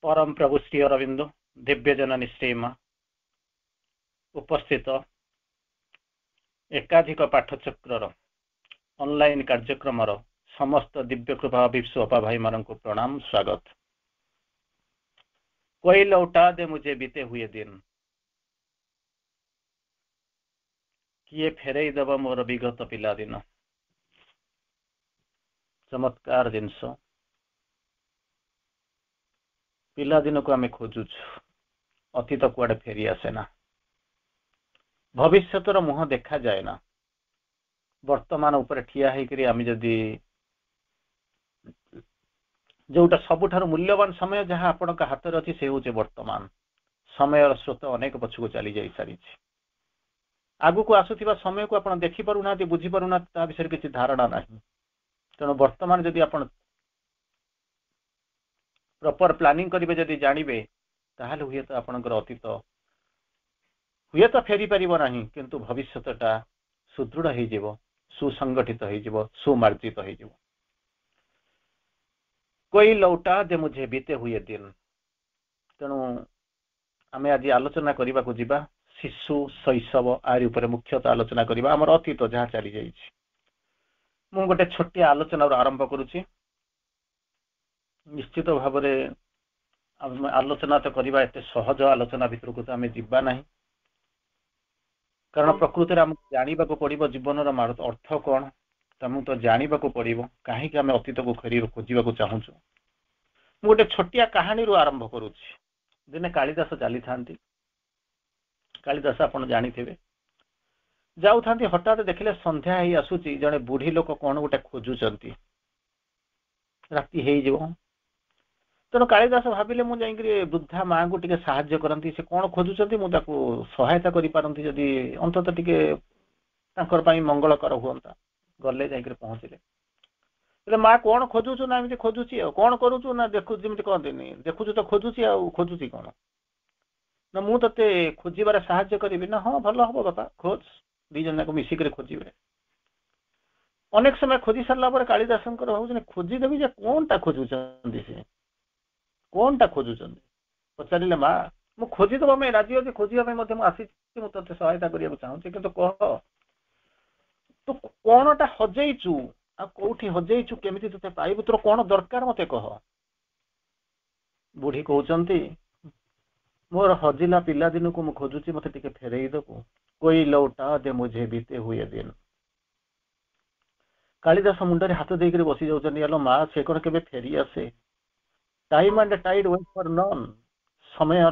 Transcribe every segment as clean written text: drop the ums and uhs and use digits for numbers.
परम प्रभु श्री अरविंद दिव्य जननी श्रीमा उपस्थित एकाधिक पाठचक्र ऑनलाइन कार्यक्रम समस्त दिव्य कृपा विश्वपा भाई मान को प्रणाम स्वागत। कोई लौटा दे मुझे बीते हुए दिन, किए फेरई दब मोर विगत पिला दिन। चमत्कार जिनस पिला दिन को आम खोजु, अतीत कुआडे फेरी आसे ना, भविष्यतर मुह देखा जाए ना। वर्तमान उपर ठिया होकर आम जदि जोटा सबुठार मूल्यवान समय जहाँ आपण हाथ में अच्छी से हूँ वर्तमान समय स्रोत अनेक पछक चली जा सारी आगु को आसुवा समय को आप देखिपार ना बुझीपार ना ता विषय किसी धारणा ना। तेणु वर्तमान जदि आप प्रॉपर प्लानिंग करेंगे जदि जानवे ताहले हुए तो आपणकर अतीत हुए तो फेरी पारिबो नाही, किंतु भविष्यटा सुदृढ़ हो सुसंगठित हो सुमार्जित हो। कोई लौटा दे मुझे बीते हुए दिन। तेणु आम आज आलोचना करने को जीवा शिशु शैशव आरि उपरे मुख्यतः आलोचना करवा आमर अतीत जहाँ चली जाइए। मु गोटे छोटिया आलोचना आरंभ करुच्ची। निश्चित भाव में आलोचना तो करवा एत सहज आलोचना भितर को तो आम जीवा ना, कारण प्रकृति में आमको जानवा को पड़ो जीवन अर्थ कौन तुमको तो जानवा को पड़ो कहीं आम अतीत को फेरी खोजा चाहूँ। गोटे छोटिया कहानी रू आरंभ करुच्ची। दिने कालिदास चली था, कालिदास आपड़ जाथे जाऊ था, हठात देखिले संध्या ही आसूची जड़े बुढ़ी लोक कौन गोटे खोजुंट राति हो। तेणु कालिदास भाविले मुझे वृद्धा माँ को टे साहाय्य करती, से कौन खोजुंट मुझे सहायता करी जदि अंतत टे मंगलकर हुआ गले जा पहुँचले। माँ कौन खोजुचु ना एमती खोजुची कौन करुचु ना देखु जमी कहती देखुचु तो खोजुची खोजुची कौन ना मु ते खोजार साहाय्य करी ना। हाँ भल हम बापा खोज दी जन मिसिक खोजे। अनेक समय खोजी सारा कालिदास खोजीदेवी जे कौन टा खोजुंट से कौन टा खोजुंट पचारे माँ मु खोजीदेव मैं राजी अच्छी खोजा आसी ते सहायता करने चाहूँगी, कि कह तू कौन टा हजेचु कौटी हजेचु केमी ते पाइबु तोर कौन दरकार मत कह। बुढ़ी कहते मोर हजिला पिला दिन को मु खोजुची मत टे फेरई दबु, कोई लौटा दे मुझे बीते हुए दिन। कालिदास मुंडे हाथ देकर बसी जाऊँ माँ से कौन के फेरी आसे। Time and tide wait for none, समय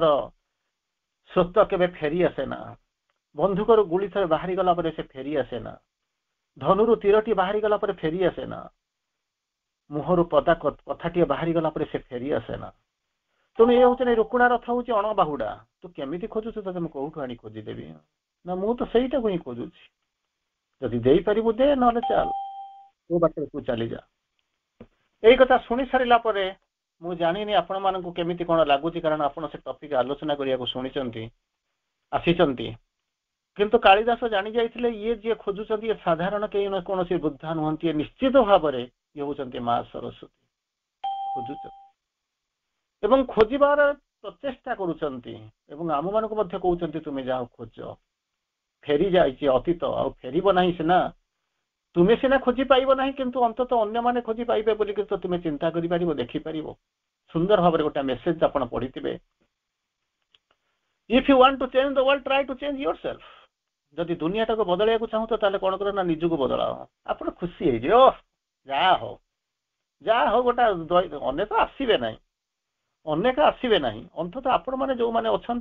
स्रोत के फेरी आसे ना। बंधुकर गुली थे बाहरी गला पर से फेरी आसे ना। धनुरु तीरटी बाहरी गला पर फेरी आसे ना। मुहरु पदा कथाटी बाहरी गला पर से फेरी आसे ना। तेणु ये हूँ रुकुणा रथ हूँ अणबाहुड़ा, तू केमी खोजुच ते कौटू आनी खोजीदेवी ना मु तो सहीटा को ही खोजुची, जदि दे पारू दे ना चल तो बाट तू चली जा। यही कथा शुणी सारा मु जानी आपण मानक केमी कौन लगुच, कारण आप टॉपिक आलोचना करने को शुणी आसी। किंतु कालिदास जानी जाइए ये जी खोजुंट ये साधारण कहीं कौन वृद्धा नुहति, निश्चित भाव में ये हूँ माँ सरस्वती खोजुंट एवं खोजार प्रचेषा करुँच। आम मानक कहते तुम्हें जाओ खोज फेरी जाइए अतीत फेरब ना सीना तुम्हें सीना खोजी पाइब ना, किंतु अंतत अन्य माने खोजी पाइबे बोली तो तुम्हें चिंता करि देखिपार। सुंदर भाव में गोटे मेसेज आप पढ़ी थे, if you want to change the world try to change yourself. जदि दुनियाटा को बदल चाहूँ तो कौन कर ना निजक बदलाओ, आप खुशी हो जा हो गोटा अनेक आसवे ना अनेक आसवे ना अंतत आपण मैंने जो मैंने अच्छा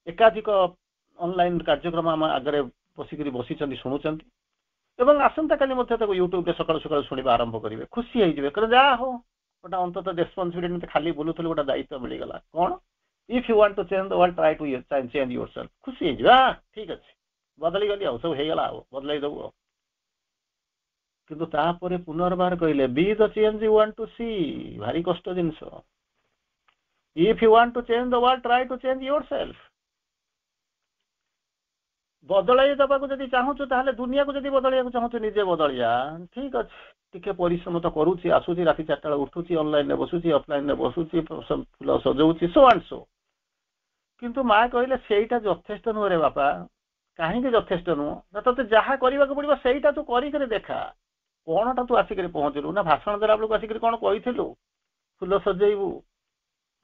एकाधिक ऑनलाइन कार्यक्रम आम आगे बसिक बसी शुणुंट एवं आसंता काली यूट्यूब सकाल सकाल शुणा आरंभ करेंगे, खुशी हो जा हो गोटा अंतत रेस्पॉन्सिबिलिटी खाली बुलूल गोटे दायित्व मिलगला कौन if you want to change the world try to change yourself. खुशी हो ठीक अच्छे बदली गली सब होगा बदल दबु किंतु तापर पुनर्बार कहले be the change you want to see, भारी कष्ट जिनस। If you want to change the world try to change yourself. बदलाई देवाक जदि चाहूँ ताहले दुनिया को जदि बदलिया चाहूँ निजे बदलिया ठीक अच्छे टिके परिश्रम तो करुच्ची आसूची राति 4टा बेले उठुची ऑनलाइन रे बसुची ऑफलाइन रे बसुची फूल सजाऊची सो एंड सो किंतु माँ कहले सेटा यथेष्ट नुह रे बापा कहीं यथेष्ट नुह ते जहाँ करने को पड़ो सहीटा तू कर देखा कौनटा तू आसिक पहुँचलु ना भाषण देला बेलू आसिक कौन कहीलु फूल सजेबू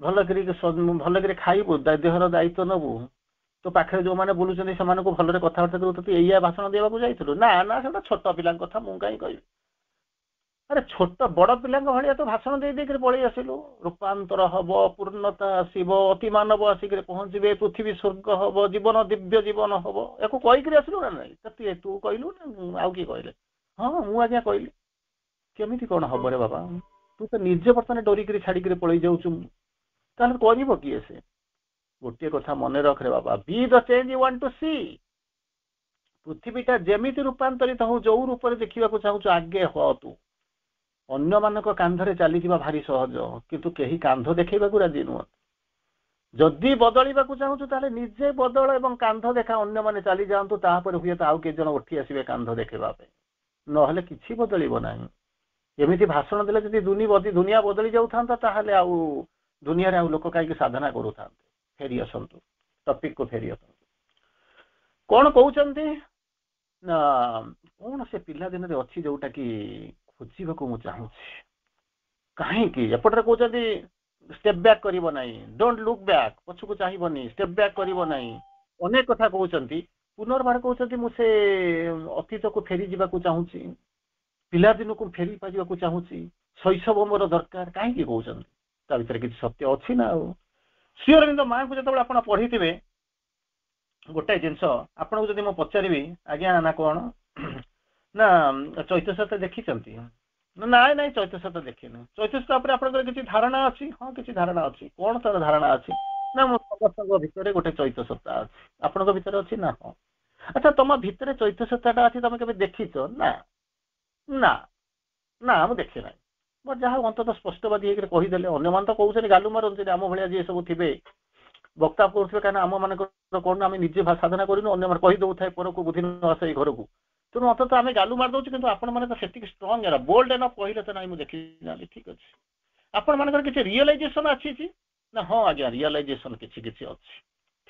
भल खाइबू देहर दायित्व नबू तो पाखे जो मैंने बुलूँ से भलरे कथबार्ता करूँ तो या भाषण देवाक जाइलु ना ना से छोट पिला कथा मुझे कहीं कह अरे छोट बड़ पिला भाया तो भाषण दे पलि आसिलु रूपांतर हम पूर्णता आसब अति मानव आसिक पहुँचे पृथ्वी स्वर्ग हम जीवन दिव्य जीवन हम या कहीकि आसलु ना ना तू कहलु ना आउ किए कहले हाँ मुझे आज्ञा कहली केमी कौन हम रे बाबा तू तो निजे बर्तमान डरिक छाड़ी पलि जाऊँ कर किए से गोटे कथा मन रख रे बाबा be the change you want to see पृथ्वीटा जमी रूपांतरित हो जो रूप में देखा चाहूँ आगे ह तू अन्य मानक कांधरे चली भारी सहज किंतु कहीं कांध देखा राजी नुह जदि बदलवा चाहूँ ताले निजे बदल एवं कांध देखा अन्य मैंने चली जातु तापर हुए तो आउ के जन उठी आसवे कांध देखापे ना कि बदल ना एमती भाषण देले जदि दुनिया बदली जाता ताहले आउ दुनिया रे लोक कहीं साधना करूँ फेरी आसतु टपिक को फेरी आसतु कौन कहते ना कौन से पिला दिन में अच्छी जोटा कि खोजा को चाहूँ कहीं एपटे कहते स्टेप बैक करिबो नहीं डोंट लुक बैक पछकू चाहिबनी स्टेप बैक करिबो नहीं अनेक कथा कहते पुनर्बार कहते मुझे अतीत को फेरी जावाक चाहूँगी पिला दिन को फेरी पाइबा चाहूँ शैशव मोर दरकार कहीं कहते ता भीतर किसी सत्य अच्छी ना श्री अरविंद माँ को जो आप पढ़ी थे गोटाए जिनस आपको जब मुझे पचारि आज्ञा ना कौन ना चैतसत देखी ना ना चैतसत देखनी चैतसत आप किसी धारणा अच्छी हाँ किसी धारणा अच्छी कौन तार धारणा अच्छी ना मो समस्त भितर गोटे चैतसत्ता अच्छी आपण भितर अच्छी ना हाँ अच्छा तुम भितर चैतसत्ता अच्छी तुम के देखीच ना ना ना मुझे देखी ना बट जहाँ अंततः स्पष्टवादी कहीदेले अन्य मान तो कहते गालु मारते आम भाया जी सब थे वक्ता करुवे कहीं आम मान कौन आम निजे साधना करूँ अन्न कहीदे थाए पर को बुद्धि न आसे घर को तेणु अंततः आम गालु मारदे कि आपण मैंने तो स्ट्रंग है बोल्ड एनफ कहले तो ना मुझे देखी ठीक अच्छे आपण मान किसी रियलाइजेसन अच्छी ना हाँ आज्ञा रियलाइजेसन किसी अच्छी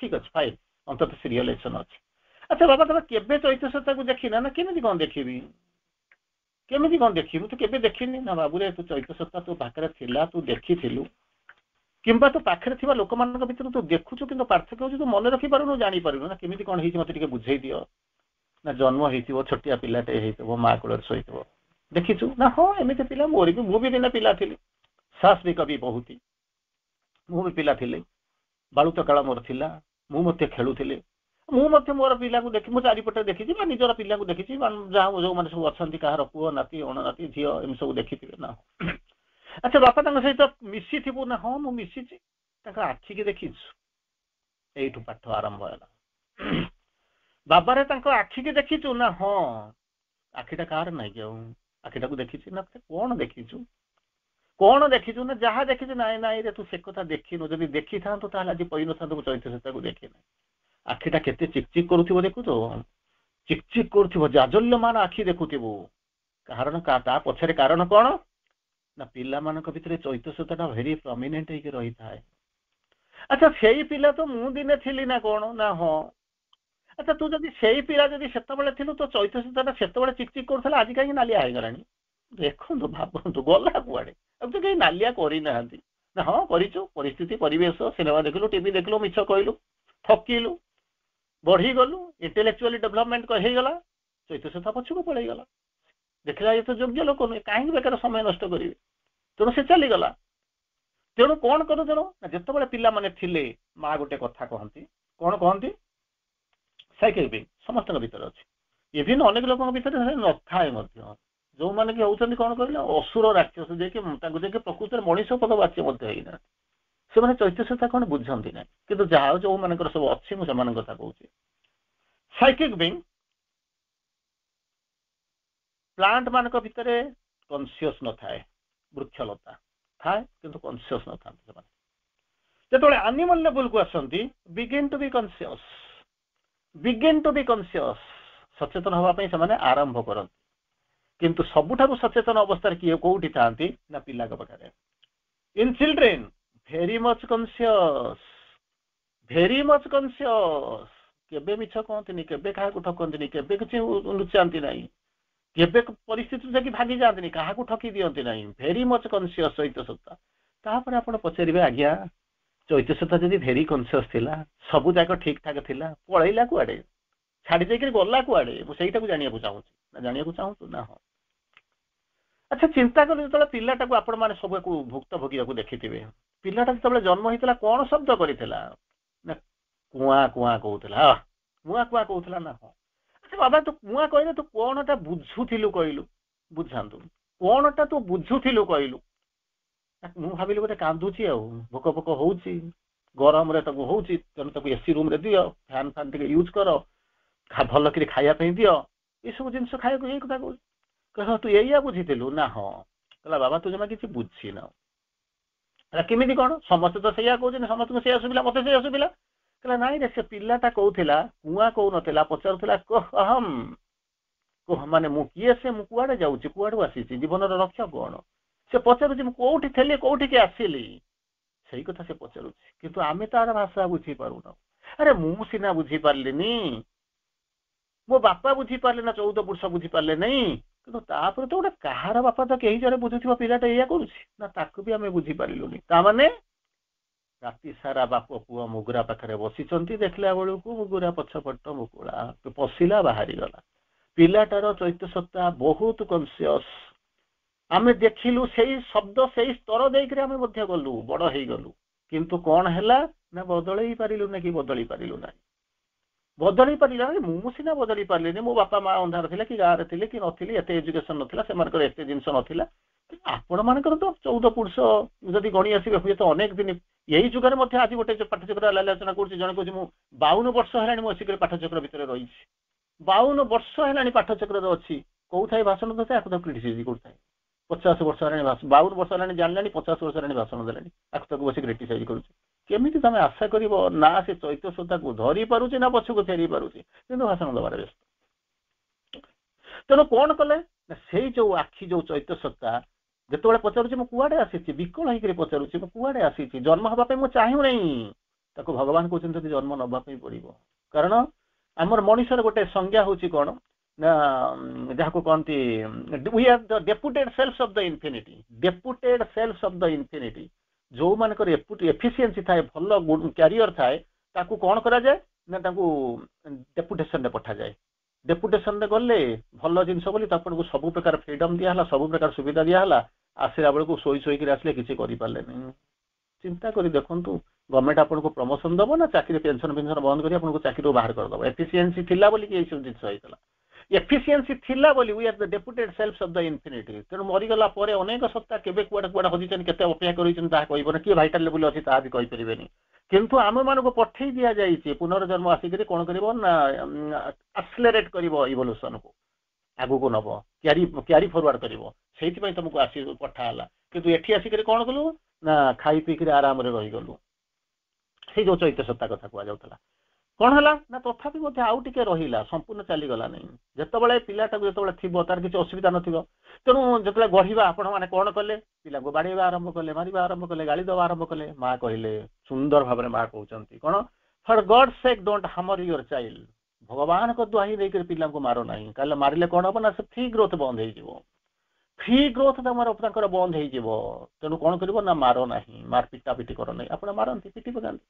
ठीक अच्छे फाइन अंततः से रियलाइजेसन अच्छी अच्छा बाबा तुम केवे चैतसत्ता को देखी ना केमी कौन देखी केमी कौन देखी मुझे केवे देखनी ना बाबूरे तू चैतसत्ता तू पाखे थिला तू देखी किंबा तो पाखे थी लोक मान भर तू देखुचु कि पार्थक्य हो तू मन रखिपारू जानी पारू ना केमी कौन है मत बुझे दियो ना जन्म हो छोटिया पिलाटे हो माँ कूल शही देखीचु ना हाँ एमती पिला मोर भी मुझे दिने पिला थी सास भी कवि बहुत मुझे पिला थी बालुत काल मोर थिला मुझे खेलुली मुझे मोर पिला को देखी मुझे चारिपटे देखी निजर पिला को देखी जहाँ जो मैंने सब अच्छा कहार पुओ नाती अणनाती झी एम सब देखी ना अच्छा बापा सहित मिसी थी ना हाँ मुझे मिसी आखि की देखी यू पाठ आरंभ है बाबारे आखि की देखीचु ना हाँ आखिटा कार ना कि आखिटा को देखी ना कौन देखीचु ना जहाँ देखी ना ना तू से कथा देखिनु जब देखी था तो आज पई न था चैतसत्ता को देखी ना आखिटा केते चिकचिक करुथिबो देखु तो चिकचिक करुथिबो जाजल्यमान आखि देखुथिबो कारण ता पछरे कारण कौन ना पिला मानक भितर चैतसत्ता भेरी प्रमिनेंट होकर रही था अच्छा से पिला तो मु दिने थी ना कौन ना हाँ अच्छा तू जब से पिला जब से थिलु तो चैतसत्ता से चिकचिक करूला आज कहीं नालिया हो गलानी देखो भावतु गला कुआड़े अब तो कहीं नालिया करना ना हाँ करूँ परिस्थिति परिवेश सिनेमा देखलु टीवी देखलु मिछ कहलु थकिलु बढ़ी गलु इंटेलेक्चुअली डेभलपमेंट होगला चैतसत्ता पछक पलैगला देखला ये तो योग्य लोक नुहे कहीं बेकार समय नष्ट करेंगे तेणु से चलीगला तेणु कौन कर तेणु जिते पिला माने थिले माँ गोटे कथा कहती कौन कहती साइकिल समस्त भीतर अच्छी इवन अनेक लोक भीतर न थाए जो मैंने कि होती कौन कहले असुर राक्षस जे प्रकृत में मनीष पदवाच्य होना से मैंने चैतसत्ता कौन बुझती ना कि जहाँ जो मान सब अच्छी मुझे कथा कहूँ साइकिक बीइंग प्लांट मान भितर कनसीयस न थाए वृक्षलता थाए किंतु कनसीयस न था जो एनिमल लेवल को आसती begin to be conscious begin to be conscious, ସଚେତନ ହେବା ପାଇଁ ସେମାନେ ଆରମ୍ଭ କରନ୍ତି। କିନ୍ତୁ ସବୁଠାରୁ ସଚେତନ ଅବସ୍ଥାରେ କିଏ କୋଉଠି ଥାନ୍ତି ନା ପିଲାଙ୍କ ପାଖରେ। In children very much conscious, very much conscious. କେବେ ମିଛ କହନ୍ତିନି, କେବେ କାହାକୁ ଠକନ୍ତିନି, କେବେ କିଛି ଲୁଚାନ୍ତି ନାହିଁ, କେବେ ପରିସ୍ଥିତିରୁ ଯାଇକି ଭାଗି ଯାଆନ୍ତିନି, କାହାକୁ ଠକି ଦିଅନ୍ତି ନାହିଁ। ଭେରି ମଚ୍ କନସିୟସ୍ ଚୈତ୍ୟ ସତ୍ତା। ତାପରେ ଆପଣ ପଚାରିବେ ଆଜ୍ଞା ଚୈତ୍ୟ ସତ୍ତା ଯଦି ଭେରି କନସିୟସ୍ ଥିଲା, ସବୁ ଯାକ ଠିକ ଠାକ ଥିଲା, ପଳେଇଲା କୁଆଡେ, ଛାଡି ଦେଇକିରି ଗଲା କୁଆଡେ? ମୁଁ ସେଇଟାକୁ ଜାଣିବାକୁ ଚାହୁଁଛି। ନା ଜାଣିବାକୁ ଚାହୁଁଛୁ ନା? ହଁ। ଆଚ୍ଛା ଚିନ୍ତା କଲେ, ଯେତେବେଳେ ପିଲାଟାକୁ ଆପଣ ମାନେ ସବୁକୁ ଭୁକ୍ତ ଭୋଗିବାକୁ ଦେଖିଥିବେ, ପିଲାଟା ଯେତେବେଳେ ଜନ୍ମ ହେଇଥିଲା କଣ ଶବ୍ଦ କରିଥିଲା? ନା କୁଆଁ କୁଆଁ କହୁଥିଲା। କୁଆଁ କୁଆଁ କହୁଥିଲା ନା? ହଁ। ଆଚ୍ଛା ବାବା ତୁ କୁଆଁ କହିଲେ ତୁ କଣଟା ବୁଝୁଥିଲୁ କହିଲୁ? ବୁଝାନ୍ତୁ, କଣଟା ତୁ ବୁଝୁଥିଲୁ କହିଲୁ? ମୁଁ ଭାବିଲି ଗୋଟେ କାନ୍ଦୁଛି ଆଉ, ଭୋକ ଭୋକ ହଉଛି, ଗରମରେ ତାକୁ ହଉଛି, ତେଣୁ ତାକୁ ଏସି ରୁମ ରେ ଦିଅ, ଫ୍ୟାନ ଫ୍ୟାନ ଟିକେ ୟୁଜ୍ କର, ଭଲ କରି ଖାଇବା ପାଇଁ ଦିଅ, ଏସବୁ ଜିନିଷ ଖାଇବାକୁ ଏଇ କଥା କହୁଛି। କହିଲା ତୁ ଏଇଆ ବୁଝିଥିଲୁ ନା? ହଁ। କହିଲା ବାବା ତୁ ଜମା କିଛି ବୁଝିନ। କେମିତି କଣ? ସମସ୍ତେ ତ ସେଇଆ କହୁଛନ୍ତି, ସମସ୍ତଙ୍କୁ ସେଇଆ ଶୁଭିଲା, ମତେ ସେଇଆ ଶୁଭିଲା। କହିଲା ନାଇଁ ରେ, ସେ ପିଲାଟା କହୁଥିଲା, କୁଆଁ କହୁନଥିଲା, ପଚାରୁଥିଲା କହ ଅହମ୍, କହ ମାନେ ମୁଁ କିଏ, ସେ ମୁଁ କୁଆଡେ ଯାଉଛି, କୁଆଡୁ ଆସିଛି, ଜୀବନର ଲକ୍ଷ୍ୟ କଣ? ସେ ପଚାରୁଛି ମୁଁ କୋଉଠି ଥିଲି, କୋଉଠିକି ଆସିଲି, ସେଇ କଥା ସେ ପଚାରୁଛି। କିନ୍ତୁ ଆମେ ତାର ଭାଷା ବୁଝିପାରୁନାହୁଁ। ଆରେ ମୁଁ ସିନା ବୁଝିପାରିଲିନି, ମୋ ବାପା ବୁଝିପାରିଲେ ନା, 14 ପୁରୁଷ ବୁଝିପାରିଲେ ନାହିଁ, କିନ୍ତୁ ତାପରେ ତ ଗୋଟେ କାହାର ବାପା ତ କେହି ଜଣେ ବୁଝୁଥିବା ପିଲାଟା ଏଇଆ କରୁଛି ନା, ତାକୁ ବି ଆମେ ବୁଝିପାରିଲୁନି। ତାମାନେ ରାତି ସାରା ବାପ ପୁଅ ମୁଗୁରା ପାଖରେ ବସିଛନ୍ତି, ଦେଖିଲା ବେଳକୁ ମୁଗୁରା ପଛପଟ ମୁକୁଳା ପଶିଲା ବାହାରିଗଲା। ପିଲାଟାର ଚୈତ୍ୟ ସତ୍ତା ବହୁତ କନସିୟସ୍। ଆମେ ଦେଖିଲୁ ସେଇ ଶବ୍ଦ, ସେଇ ସ୍ତର ଦେଇକରି ଆମେ ମଧ୍ୟ ଗଲୁ, ବଡ ହେଇଗଲୁ, କିନ୍ତୁ କଣ ହେଲା ନା ବଦଳେଇ ପାରିଲୁ ନା, କି ବଦଳି ପାରିଲୁ ନାହିଁ। ବଦଳି ପାରିଲା, ମୁଁ ସିନା ବଦଳି ପାରିଲିନି, ମୋ ବାପା ମା ଅନ୍ଧାର ଥିଲେ କି ଗାଁରେ ଥିଲେ କି ନଥିଲି, ଏତେ ଏଜୁକେସନ ନଥିଲା, ସେମାନଙ୍କର ଏତେ ଜିନିଷ ନଥିଲା। ଆପଣ ମାନଙ୍କର ତ 14 ପୁରୁଷ ଯଦି ଗଣି ଆସିବେ ହୁଏତ ଅନେକ ଦିନ। ଏଇ ଯୁଗରେ ମଧ୍ୟ ଆଜି ଗୋଟେ ପାଠଚକ୍ର ଆଲୋଚନା କରୁଛି, ଜଣେ କହୁଛି ମୁଁ 52 ବର୍ଷ ହେଲାଣି ମୁଁ ଆସିକରି ପାଠଚକ୍ର ଭିତରେ ରହିଛି। 52 ବର୍ଷ ହେଲାଣି ପାଠଚକ୍ରରେ ଅଛି, କୋଉଥାଏ ଭାଷଣ ଦେଉଥାଏ, ଆକୁ ତାକୁ କ୍ରିଟିସାଇଜ କରୁଥାଏ। 50 ବର୍ଷ ହେଲାଣି 52 ବର୍ଷ ହେଲାଣି ଜାଣିଲାଣି, 50 ବର୍ଷ ହେଲାଣି ଭାଷଣ ଦେଲାଣି, ଆକୁ ତାକୁ ବସି କ୍ରିଟିସାଇଜ କରୁଛି। କେମିତି ତମେ ଆଶା କରିବ ନା ସେ ଚୈତ୍ୟ ସତ୍ତାକୁ ଧରି ପାରୁଛି ନା ପଛକୁ ଫେରି ପାରୁଛି, କିନ୍ତୁ ଭାଷଣ ଦେବାରେ ବ୍ୟସ୍ତ। ତେଣୁ କଣ କଲେ ନା, ସେଇ ଯୋଉ ଆଖି, ଯୋଉ ଚୈତ୍ୟ ସତ୍ତା ଯେତେବେଳେ ପଚାରୁଛି ମୁଁ କୁଆଡେ ଆସିଛି, ବିକଳ ହେଇକରି ପଚାରୁଛି ମୁଁ କୁଆଡେ ଆସିଛି, ଜନ୍ମ ହେବା ପାଇଁ ମୁଁ ଚାହୁଁନାହିଁ, ତାକୁ ଭଗବାନ କହୁଛନ୍ତି ଯଦି ଜନ୍ମ ନେବା ପାଇଁ ପଡିବ। କାରଣ ଆମର ମଣିଷର ଗୋଟେ ସଂଜ୍ଞା ହଉଛି କଣ ନା, ଯାହାକୁ କହନ୍ତି we are the deputed selves of the infinity, deputed selves of the infinity। ଯୋଉମାନଙ୍କର ଏଫିସିଏନ୍ସି ଥାଏ, ଭଲ କ୍ୟାରିୟର ଥାଏ, ତାକୁ କଣ କରାଯାଏ ନା ତାଙ୍କୁ ଡେପୁଟେସନରେ ପଠାଯାଏ। ଡେପୁଟେସନରେ ଗଲେ ଭଲ ଜିନିଷ ବୋଲି ଆପଣଙ୍କୁ ସବୁ ପ୍ରକାର ଫ୍ରିଡମ ଦିଆହେଲା, ସବୁ ପ୍ରକାର ସୁବିଧା ଦିଆହେଲା, ଆସିଲା ବେଳକୁ ଶୋଇ ଶୋଇକିରି ଆସିଲେ, କିଛି କରିପାରିଲେନି। ଚିନ୍ତା କରି ଦେଖନ୍ତୁ, ଗଭର୍ଣ୍ଣମେଣ୍ଟ ଆପଣଙ୍କୁ ପ୍ରମୋସନ ଦବ ନା ଚାକିରି, ପେନସନ ବନ୍ଦ କରି ଆପଣଙ୍କୁ ଚାକିରିରୁ ବାହାର କରିଦବ? ଏଫିସିଏନ୍ସି ଥିଲା ବୋଲି କି ଏଇସବୁ ଜିନିଷ ହେଇଥିଲା। ଏଫିସିଏନ୍ସି ଥିଲା ବୋଲି we are the deputed selves of the infinity। ତେଣୁ ମରିଗଲା ପରେ ଅନେକ ସତ୍ତା କେବେ କୁଆଡେ କୁଆଡେ ହଜିଛନ୍ତି, କେତେ ଅପେକ୍ଷା କରିଛନ୍ତି ତାହା କହିବନି, କିଏ ଭାଇଟାଲ ଲେବୁଲ ଅଛି ତାହା ବି କହିପାରିବେନି। କିନ୍ତୁ ଆମମାନଙ୍କୁ ପଠେଇ ଦିଆଯାଇଛି ପୁନର୍ଜନ୍ମ ଆସିକରି କଣ କରିବ ନା, ଆକ୍ସିଲରେଟ କରିବ ଇଭଲ୍ୟୁସନକୁ, ଆଗକୁ ନବ, କ୍ୟାରି ଫରୱାର୍ଡ କରିବ। ସେଇଥିପାଇଁ ତମକୁ ଆସି ପଠା ହେଲା। କିନ୍ତୁ ଏଠି ଆସିକରି କଣ କଲୁ ନା, ଖାଇ ପିଇକିରି ଆରାମରେ ରହିଗଲୁ। ସେଇ ଯୋଉ ଚୈତ୍ୟ ସତ୍ତା କଥା କୁହାଯାଉଥିଲା, କଣ ହେଲା ନା ତଥାପି ମଧ୍ୟ ଆଉ ଟିକେ ରହିଲା, ସମ୍ପୂର୍ଣ୍ଣ ଚାଲିଗଲା ନାହିଁ। ଯେତେବେଳେ ପିଲାଟାକୁ ଯେତେବେଳେ ଥିବ, ତାର କିଛି ଅସୁବିଧା ନଥିବ, ତେଣୁ ଯେତେବେଳେ ଗଢିବା, ଆପଣ ମାନେ କଣ କଲେ, ପିଲାଙ୍କୁ ବାଡେଇବା ଆରମ୍ଭ କଲେ, ମାରିବା ଆରମ୍ଭ କଲେ, ଗାଳି ଦେବା ଆରମ୍ଭ କଲେ। ମା କହିଲେ, ସୁନ୍ଦର ଭାବରେ ମା କହୁଛନ୍ତି କଣ, for God sake don't hammer your child. ଭଗବାନଙ୍କ ଦ୍ୱାହି ଦେଇକରି ପିଲାଙ୍କୁ ମାର ନାହିଁ, କାରଣ ମାରିଲେ କଣ ହବ ନା, ସେ ଫ୍ରି ଗ୍ରୋଥ ବନ୍ଦ ହେଇଯିବ, ଫ୍ରି ଗ୍ରୋଥ ତାଙ୍କର ବନ୍ଦ ହେଇଯିବ। ତେଣୁ କଣ କରିବ ନା, ମାର ନାହିଁ, ପିଟା ପିଟି କର ନାହିଁ। ଆପଣ ମାରନ୍ତି, ପିଟି ପକାନ୍ତି,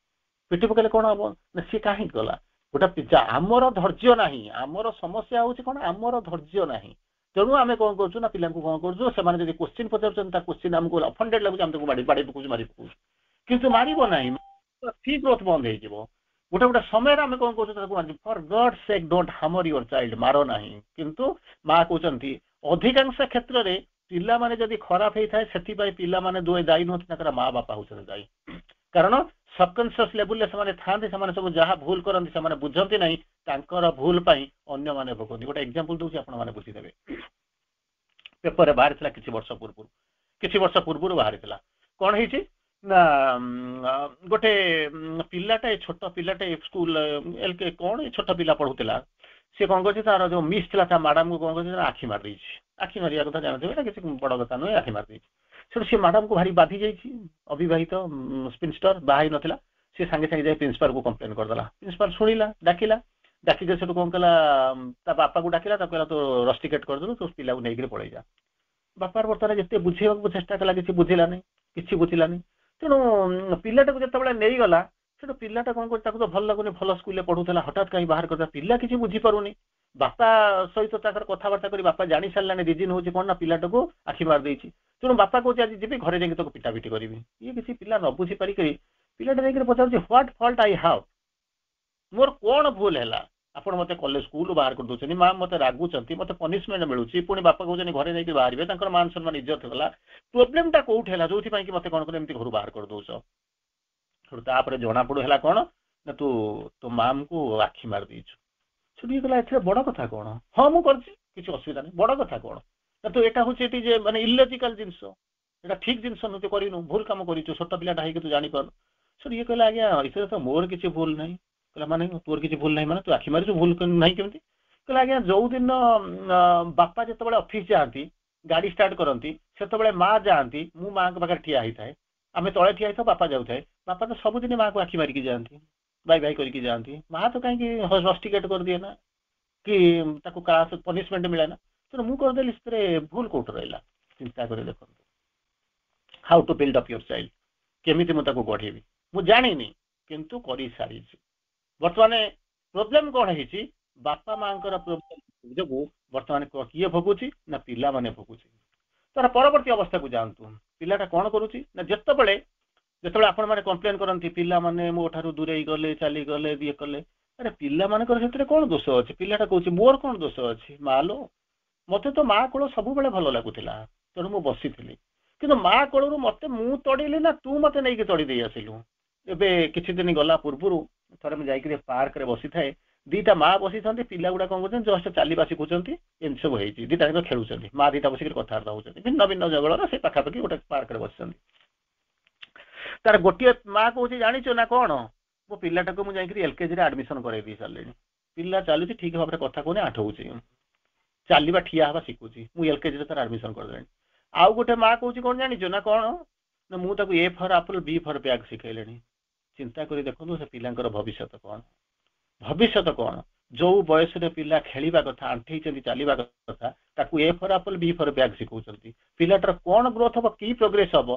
ପିଟି ପକେଇଲେ କଣ ହବ ନା, ସିଏ କାହିଁକି ଗଲା? ଗୋଟେ ପିତା, ଆମର ଧୈର୍ଯ୍ୟ ନାହିଁ। ଆମର ସମସ୍ୟା ହଉଛି କଣ, ଆମର ଧୈର୍ଯ୍ୟ ନାହିଁ। ତେଣୁ ଆମେ କଣ କରୁଛୁ ନା, ପିଲାଙ୍କୁ କଣ କରୁଛୁ, ସେମାନେ ଯଦି କୋଶ୍ଚିନ୍ ପଚାରୁଛନ୍ତି, ତା କୋଶ୍ଚିନ୍ ଆମକୁ ଅଫେଣ୍ଡେଡ୍ ଲାଗୁଛି, ଆମେ ତାକୁ ବାଡେଇ ପକଉଛୁ, ମାରି ପକଉଛୁ। କିନ୍ତୁ ମାରିବ ନାହିଁ, ଫ୍ରି ଗ୍ରୋଥ ବନ୍ଦ ହେଇଯିବ। ଗୋଟେ ଗୋଟେ ସମୟରେ ଆମେ କଣ କରୁଛୁ, ତାକୁ for God sake don't hammer your child, ମାର ନାହିଁ। କିନ୍ତୁ ମା କହୁଛନ୍ତି ଅଧିକାଂଶ କ୍ଷେତ୍ରରେ ପିଲାମାନେ ଯଦି ଖରାପ ହେଇଥାଏ, ସେଥିପାଇଁ ପିଲାମାନେ ଦାୟୀ ନୁହନ୍ତି, ତାଙ୍କର ମା ବାପା ହଉଛନ୍ତି ଦାୟୀ। କାରଣ ସବକନସିୟସ୍ ଲେବୁଲରେ ସେମାନେ ଥାଆନ୍ତି, ସେମାନେ ସବୁ ଯାହା ଭୁଲ କରନ୍ତି ସେମାନେ ବୁଝନ୍ତି ନାହିଁ, ତାଙ୍କର ଭୁଲ ପାଇଁ ଅନ୍ୟମାନେ ଭୋଗନ୍ତି। ଗୋଟେ ଏକ୍ସାମ୍ପଲ ଦଉଛି, ଆପଣମାନେ ବୁଝିଦେବେ। ପେପରରେ ବାହାରିଥିଲା କିଛି ବର୍ଷ ପୂର୍ବରୁ ବାହାରିଥିଲା, କଣ ହେଇଛି ନା ଗୋଟେ ପିଲାଟେ ଛୋଟ ପିଲାଟେ ସ୍କୁଲ କଣ ଏ ଛୋଟ ପିଲା ପଢୁଥିଲା ସେ କଣ କରୁଛି ତାର ଯୋଉ ମିସ୍ ଥିଲା ତା ମ୍ୟାଡାମକୁ କଣ କରୁଛି ଆଖି ମାରି ଦେଇଛି। ଆଖି ମାରିବା କଥା ଜାଣିଥିବେ ଏଇଟା କିଛି ବଡ କଥା ନୁହେଁ ଆଖି ମାରି ଦେଇଛି। ସେଠୁ ସେ ମ୍ୟାଡାମକୁ ଭାରି ବାଧି ଯାଇଛି। ଅବିବାହିତ ସ୍ପିନଷ୍ଟର ବାହା ହେଇ ନଥିଲା। ସେ ସାଙ୍ଗେ ସାଙ୍ଗେ ଯାଇ ପ୍ରିନ୍ସିପାଲକୁ କମ୍ପ୍ଲେନ କରିଦେଲା। ପ୍ରିନ୍ସିପାଲ ଶୁଣିଲା ଡାକିଲା ଡାକିକି ସେଠୁ କଣ କଲା ତା ବାପାକୁ ଡାକିଲା ତାକୁ କହିଲା ତୁ ରଷ୍ଟିକେଟ କରିଦେଲୁ ତୁ ପିଲାକୁ ନେଇକିରି ପଳେଇ ଯା। ବାପାର ବର୍ତ୍ତମାନ ଯେତେ ବୁଝେଇବାକୁ ଚେଷ୍ଟା କଲା କିଛି ବୁଝିଲାନି କିଛି ବୁଝିଲାନି। ତେଣୁ ପିଲାଟାକୁ ଯେତେବେଳେ ନେଇଗଲା ସେଠୁ ପିଲାଟା କଣ କରୁଛି ତାକୁ ତ ଭଲ ଲାଗୁନି ଭଲ ସ୍କୁଲରେ ପଢୁଥିଲା ହଠାତ୍ କାହିଁ ବାହାର କରିଦେଲା ପିଲା କିଛି ବୁଝିପାରୁନି। ବାପା ସହିତ ତାଙ୍କର କଥାବାର୍ତ୍ତା କରି ବାପା ଜାଣି ସାରିଲାନି ରିଜିନ ହଉଛି କଣ ନା ପିଲାଟାକୁ ଆଖି ମାରି ଦେଇଛି। ତେଣୁ ବାପା କହୁଛି ଆଜି ଯିବି ଘରେ ଯାଇକି ତାକୁ ପିଟାପିଟି କରିବି। ଇଏ କିଛି ପିଲା ନ ବୁଝି ପାରିକି ପିଲାଟା ଯାଇକି ପଚାରୁଛି ହ୍ୱାଟ ଫଲ୍ଟ ଆଇ ହାଭ୍ ମୋର କଣ ଭୁଲ ହେଲା ଆପଣ ମତେ କଲେଜ ସ୍କୁଲ ବାହାର କରିଦଉଛନ୍ତି ମା ମତେ ରାଗୁଛନ୍ତି ମତେ ପନିଶମେଣ୍ଟ ମିଳୁଛି ପୁଣି ବାପା କହୁଛନ୍ତି ଘରେ ଯାଇକି ବାହାରିବେ ତାଙ୍କର ମାନ ସମ୍ମାନ ଇଜ୍ଜତ ଗଲା ପ୍ରୋବ୍ଲେମଟା କୋଉଠି ହେଲା ଯୋଉଥିପାଇଁ କି ମତେ କଣ କଲେ ଏମିତି ଘରୁ ବାହାର କରିଦଉଛ। ତାପରେ ଜଣା ପଡୁ ହେଲା କଣ ନା ତୁ ତୋ ମାମକୁ ଆଖି ମାରି ଦେଇଛୁ। ସେଠି ଗଲା ଏଥିରେ ବଡ କଥା କଣ ହଁ ମୁଁ କରିଛି କିଛି ଅସୁବିଧା ନାହିଁ ବଡ କଥା କଣ ନା ତୁ ଏଟା ହଉଛି ଏଠି ଯେ ମାନେ ଇଲୋଜିକାଲ ଜିନିଷ ଏଟା ଠିକ ଜିନିଷ ନୁହେଁ ତୁ କରିନୁ ଭୁଲ କାମ କରିଛୁ ଛୋଟ ପିଲାଟା ହେଇକି ତୁ ଜାଣିପାରୁନୁ। ସେଠି ଇଏ କହିଲା ଆଜ୍ଞା ଏଥିରେ ତ ମୋର କିଛି ଭୁଲ ନାହିଁ। କହିଲା ମାନେ ତୋର କିଛି ଭୁଲ ନାହିଁ ମାନେ ତୁ ଆଖି ମାରିଛୁ ଭୁଲ ନାହିଁ କେମିତି? କହିଲା ଆଜ୍ଞା ଯୋଉଦିନ ବାପା ଯେତେବେଳେ ଅଫିସ ଯାଆନ୍ତି ଗାଡି ଷ୍ଟାର୍ଟ କରନ୍ତି ସେତେବେଳେ ମା ଯାଆନ୍ତି ମୁଁ ମାଙ୍କ ପାଖରେ ଠିଆ ହେଇଥାଏ ଆମେ ତଳେ ଠିଆ ହେଇଥାଉ ବାପା ଯାଉଥାଏ ବାପା ତ ସବୁଦିନ ମାକୁ ଆଖି ମାରିକି ଯାଆନ୍ତି ବାଇ ବାଇ କରିକି ଯାଆନ୍ତି ମା ତ କାହିଁକି ରଷ୍ଟିକେଟ କରିଦିଏ ନା କି ତାକୁ କାହା ପନିଶମେଣ୍ଟ ମିଳେ ନା। ତେଣୁ ମୁଁ କରିଦେଲି ସେଥିରେ ଭୁଲ କୋଉଠି ରହିଲା ଚିନ୍ତା କରି ଦେଖନ୍ତୁ। How to build up your child କେମିତି ମୁଁ ତାକୁ ଗଢେଇବି ମୁଁ ଜାଣିନି କିନ୍ତୁ କରିସାରିଛି। ବର୍ତ୍ତମାନ ପ୍ରୋବ୍ଲେମ କଣ ହେଇଛି ବାପା ମାଙ୍କର ପ୍ରୋବ୍ଲେମ ଯୋଗୁଁ ବର୍ତ୍ତମାନ କିଏ ଭୋଗୁଛି ନା ପିଲାମାନେ ଭୋଗୁଛି। ତାର ପରବର୍ତ୍ତୀ ଅବସ୍ଥାକୁ ଯାଆନ୍ତୁ ପିଲାଟା କଣ କରୁଛି ନା ଯେତେବେଳେ ଯେତେବେଳେ ଆପଣମାନେ କମ୍ପ୍ଲେନ କରନ୍ତି ପିଲାମାନେ ମୋ ଠାରୁ ଦୂରେଇ ଗଲେ ଚାଲିଗଲେ ଇଏ କଲେ ଆରେ ପିଲାମାନଙ୍କର ସେଥିରେ କଣ ଦୋଷ ଅଛି? ପିଲାଟା କହୁଛି ମୋର କଣ ଦୋଷ ଅଛି? ମାଲୋ ମତେ ତ ମା କୋଳ ସବୁବେଳେ ଭଲ ଲାଗୁଥିଲା ତେଣୁ ମୁଁ ବସିଥିଲି କିନ୍ତୁ ମା କୋଳରୁ ମତେ ମୁଁ ତଡ଼ିଲି ନା ତୁ ମତେ ନେଇକି ତଡ଼ି ଦେଇ ଆସିଲୁ। ଏବେ କିଛି ଦିନ ଗଲା ପୂର୍ବରୁ ଥରେ ମୁଁ ଯାଇକି ପାର୍କରେ ବସିଥାଏ ଦିଟା ମା ବସିଥାନ୍ତି ପିଲା ଗୁଡା କଣ କରୁଛନ୍ତି ଜଷ୍ଟ ଚାଲିବା ଶିଖୁଛନ୍ତି ଏମିତି ସବୁ ହେଇଛି ଦିଟା ଯାକ ଖେଳୁଛନ୍ତି ମା ଦିଟା ବସିକି କଥାବାର୍ତ୍ତା ହଉଛନ୍ତି ଭିନ୍ନ ଭିନ୍ନ ଜଙ୍ଗଲର ସେ ପାଖାପାଖି ଗୋଟେ ପାର୍କରେ ବସିଛନ୍ତି। ତାର ଗୋଟିଏ ମା କହୁଛି ଜାଣିଛୁ ନା କଣ ମୋ ପିଲାଟାକୁ ମୁଁ ଯାଇକି ଏଲକେଜିରେ ଆଡମିସନ କରେଇ ଦେଇ ସାରିଲିଣି। ପିଲା ଚାଲୁଛି ଠିକ ଭାବରେ କଥା କହୁନି ଆଠ ହଉଛି ଚାଲିବା ଠିଆ ହେବା ଶିଖୁଛି ମୁଁ ଏଲକେଜିରେ ତାର ଆଡମିସନ କରିଦେଲିଣି। ଆଉ ଗୋଟେ ମା କହୁଛି କଣ ଜାଣିଛୁ ନା କଣ ନା ମୁଁ ତାକୁ ଏ ଫର ଆପଲ ବି ଫର ବ୍ୟାଗ ଶିଖେଇଲେଣି। ଚିନ୍ତା କରି ଦେଖନ୍ତୁ ସେ ପିଲାଙ୍କର ଭବିଷ୍ୟତ କଣ? ଭବିଷ୍ୟତ କଣ? ଯୋଉ ବୟସରେ ପିଲା ଖେଳିବା କଥା ଆଣ୍ଠେଇଛନ୍ତି ଚାଲିବା କଥା ତାକୁ ଏ ଫର ଆପଲ ବି ଫର ବ୍ୟାଗ ଶିଖଉଛନ୍ତି। ପିଲାଟାର କଣ ଗ୍ରୋଥ ହବ କି ପ୍ରୋଗ୍ରେସ ହବ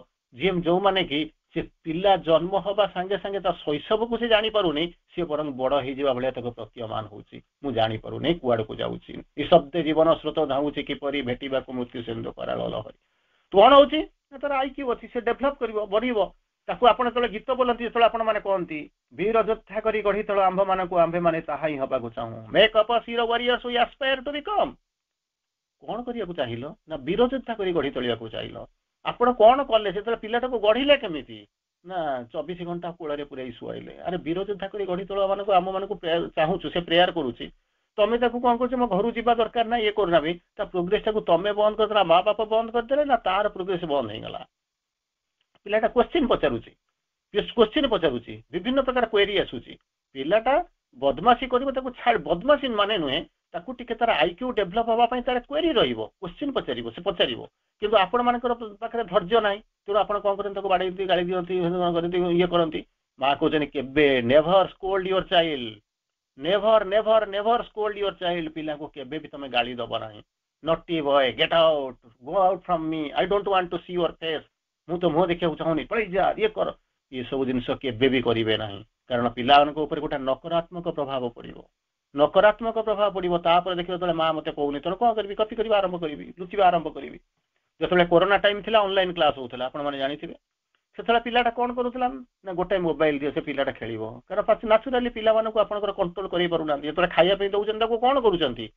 ଯୋଉମାନେ କି ସେ ପିଲା ଜନ୍ମ ହବା ସାଙ୍ଗେ ସାଙ୍ଗେ ତା ଶୈଶବକୁ ସେ ଜାଣିପାରୁନି ସେ ବରଂ ବଡ ହେଇଯିବା ଭଳିଆ ତାକୁ ପ୍ରତୀୟମାନ ହଉଛି ମୁଁ ଜାଣିପାରୁନି କୁଆଡକୁ ଯାଉଛି ନିଃଶବ୍ଦେ ଜୀବନ ସ୍ରୋତ ଧାଉଛି କିପରି ଭେଟିବାକୁ ମୃତ୍ୟୁ ସିନ୍ଧୁ କରାଳ ଲହରୀ। କଣ ହଉଛି ନା ତାର ଆଇକ୍ୟୁ ଅଛି ସେ ଡେଭଲପ କରିବ ବଢିବ। ତାକୁ ଆପଣ ଯେତେବେଳେ ଗୀତ ବୋଲନ୍ତି ଯେତେବେଳେ ଆପଣ ମାନେ କହନ୍ତି ବୀର ଯୋଦ୍ଧା କରି ଗଢି ତଳ ଆମ୍ଭ ମାନଙ୍କୁ ଆମ୍ଭେ ମାନେ ତାହା ହିଁ ହବାକୁ ଚାହୁଁ make of us hero warriors we aspire to become. କଣ କରିବାକୁ ଚାହିଁଲ ନା ବୀର ଯୋଦ୍ଧା କରି ଗଢି ତୋଳିବାକୁ ଚାହିଁଲ। ଆପଣ କଣ କଲେ ସେତେବେଳେ ପିଲାଟାକୁ ଗଢିଲେ କେମିତି ନା 24 ଘଣ୍ଟା କୂଳରେ ପୁରେଇ ଶୁଆଇଲେ। ଆରେ ବୀର ଯୋଦ୍ଧା କରି ଗଢି ତୋଳ ମାନଙ୍କୁ ଆମ ମାନଙ୍କୁ ଚାହୁଁଛୁ ସେ ପ୍ରେୟାର କରୁଛି ତମେ ତାକୁ କଣ କରୁଛ ମୋ ଘରୁ ଯିବା ଦରକାର ନା ଇଏ କରୁନା ବି ତା ପ୍ରୋଗ୍ରେସ ଟାକୁ ତମେ ବନ୍ଦ କରିଦେଲା ମା ବାପା ବନ୍ଦ କରିଦେଲେ ନା ତାର ପ୍ରୋଗ୍ରେସ ବନ୍ଦ ହେଇଗଲା। ପିଲାଟା କ୍ୱେଶ୍ଚିନ୍ ପଚାରୁଛି ବିଭିନ୍ନ ପ୍ରକାର କ୍ୱେରି ଆସୁଛି। ପିଲାଟା ବଦମାସି କରିବ ତାକୁ ଛାଡ ବଦମାସି ମାନେ ନୁହେଁ ତାକୁ ଟିକେ ତାର ଆଇକ୍ୟୁ ଡେଭଲପ ହବା ପାଇଁ ତାର କ୍ୱେରି ରହିବ କ୍ୱେଶ୍ଚିନ୍ ପଚାରିବ ସେ ପଚାରିବ କିନ୍ତୁ ଆପଣ ମାନଙ୍କର ପାଖରେ ଧୈର୍ଯ୍ୟ ନାହିଁ ତେଣୁ ଆପଣ କଣ କରନ୍ତି ତାକୁ ବାଡେଇ ଗାଳି ଦିଅନ୍ତି ଇଏ କରନ୍ତି। ମା କହୁଛନ୍ତି କେବେ never scold your child never never never scold your child ପିଲାକୁ କେବେ ବି ତମେ ଗାଳି ଦବ ନାହିଁ। Naughty boy get out go out from me I don't want to see your face ମୁଁ ତ ମୁହଁ ଦେଖିବାକୁ ଚାହୁଁନି ପଳେଇ ଯା ଇଏ କର ଏସବୁ ଜିନିଷ କେବେ ବି କରିବେ ନାହିଁ କାରଣ ପିଲାମାନଙ୍କ ଉପରେ ଗୋଟେ ନକାରାତ୍ମକ ପ୍ରଭାବ ପଡିବ। ନକାରାତ୍ମକ ପ୍ରଭାବ ପଡିବ ତାପରେ ଦେଖିବ ଯେତେବେଳେ ମା ମତେ କହୁନି ତେଣୁ କଣ କରିବି କପି କରିବା ଆରମ୍ଭ କରିବି ଲୁଚିବା ଆରମ୍ଭ କରିବି। ଯେତେବେଳେ କରୋନା ଟାଇମ ଥିଲା ଅନଲାଇନ କ୍ଲାସ ହଉଥିଲା ଆପଣ ମାନେ ଜାଣିଥିବେ ସେତେବେଳେ ପିଲାଟା କଣ କରୁଥିଲା ନା ଗୋଟେ ମୋବାଇଲ ଦିଅ ସେ ପିଲାଟା ଖେଳିବ କାରଣ ନାଚୁରାଲି ପିଲାମାନଙ୍କୁ ଆପଣଙ୍କର କଣ୍ଟ୍ରୋଲ କରିପାରୁନାହାନ୍ତି। ଯେତେବେଳେ ଖାଇବା ପାଇଁ ଦଉଛନ୍ତି ତାକୁ କଣ କରୁଛନ୍ତି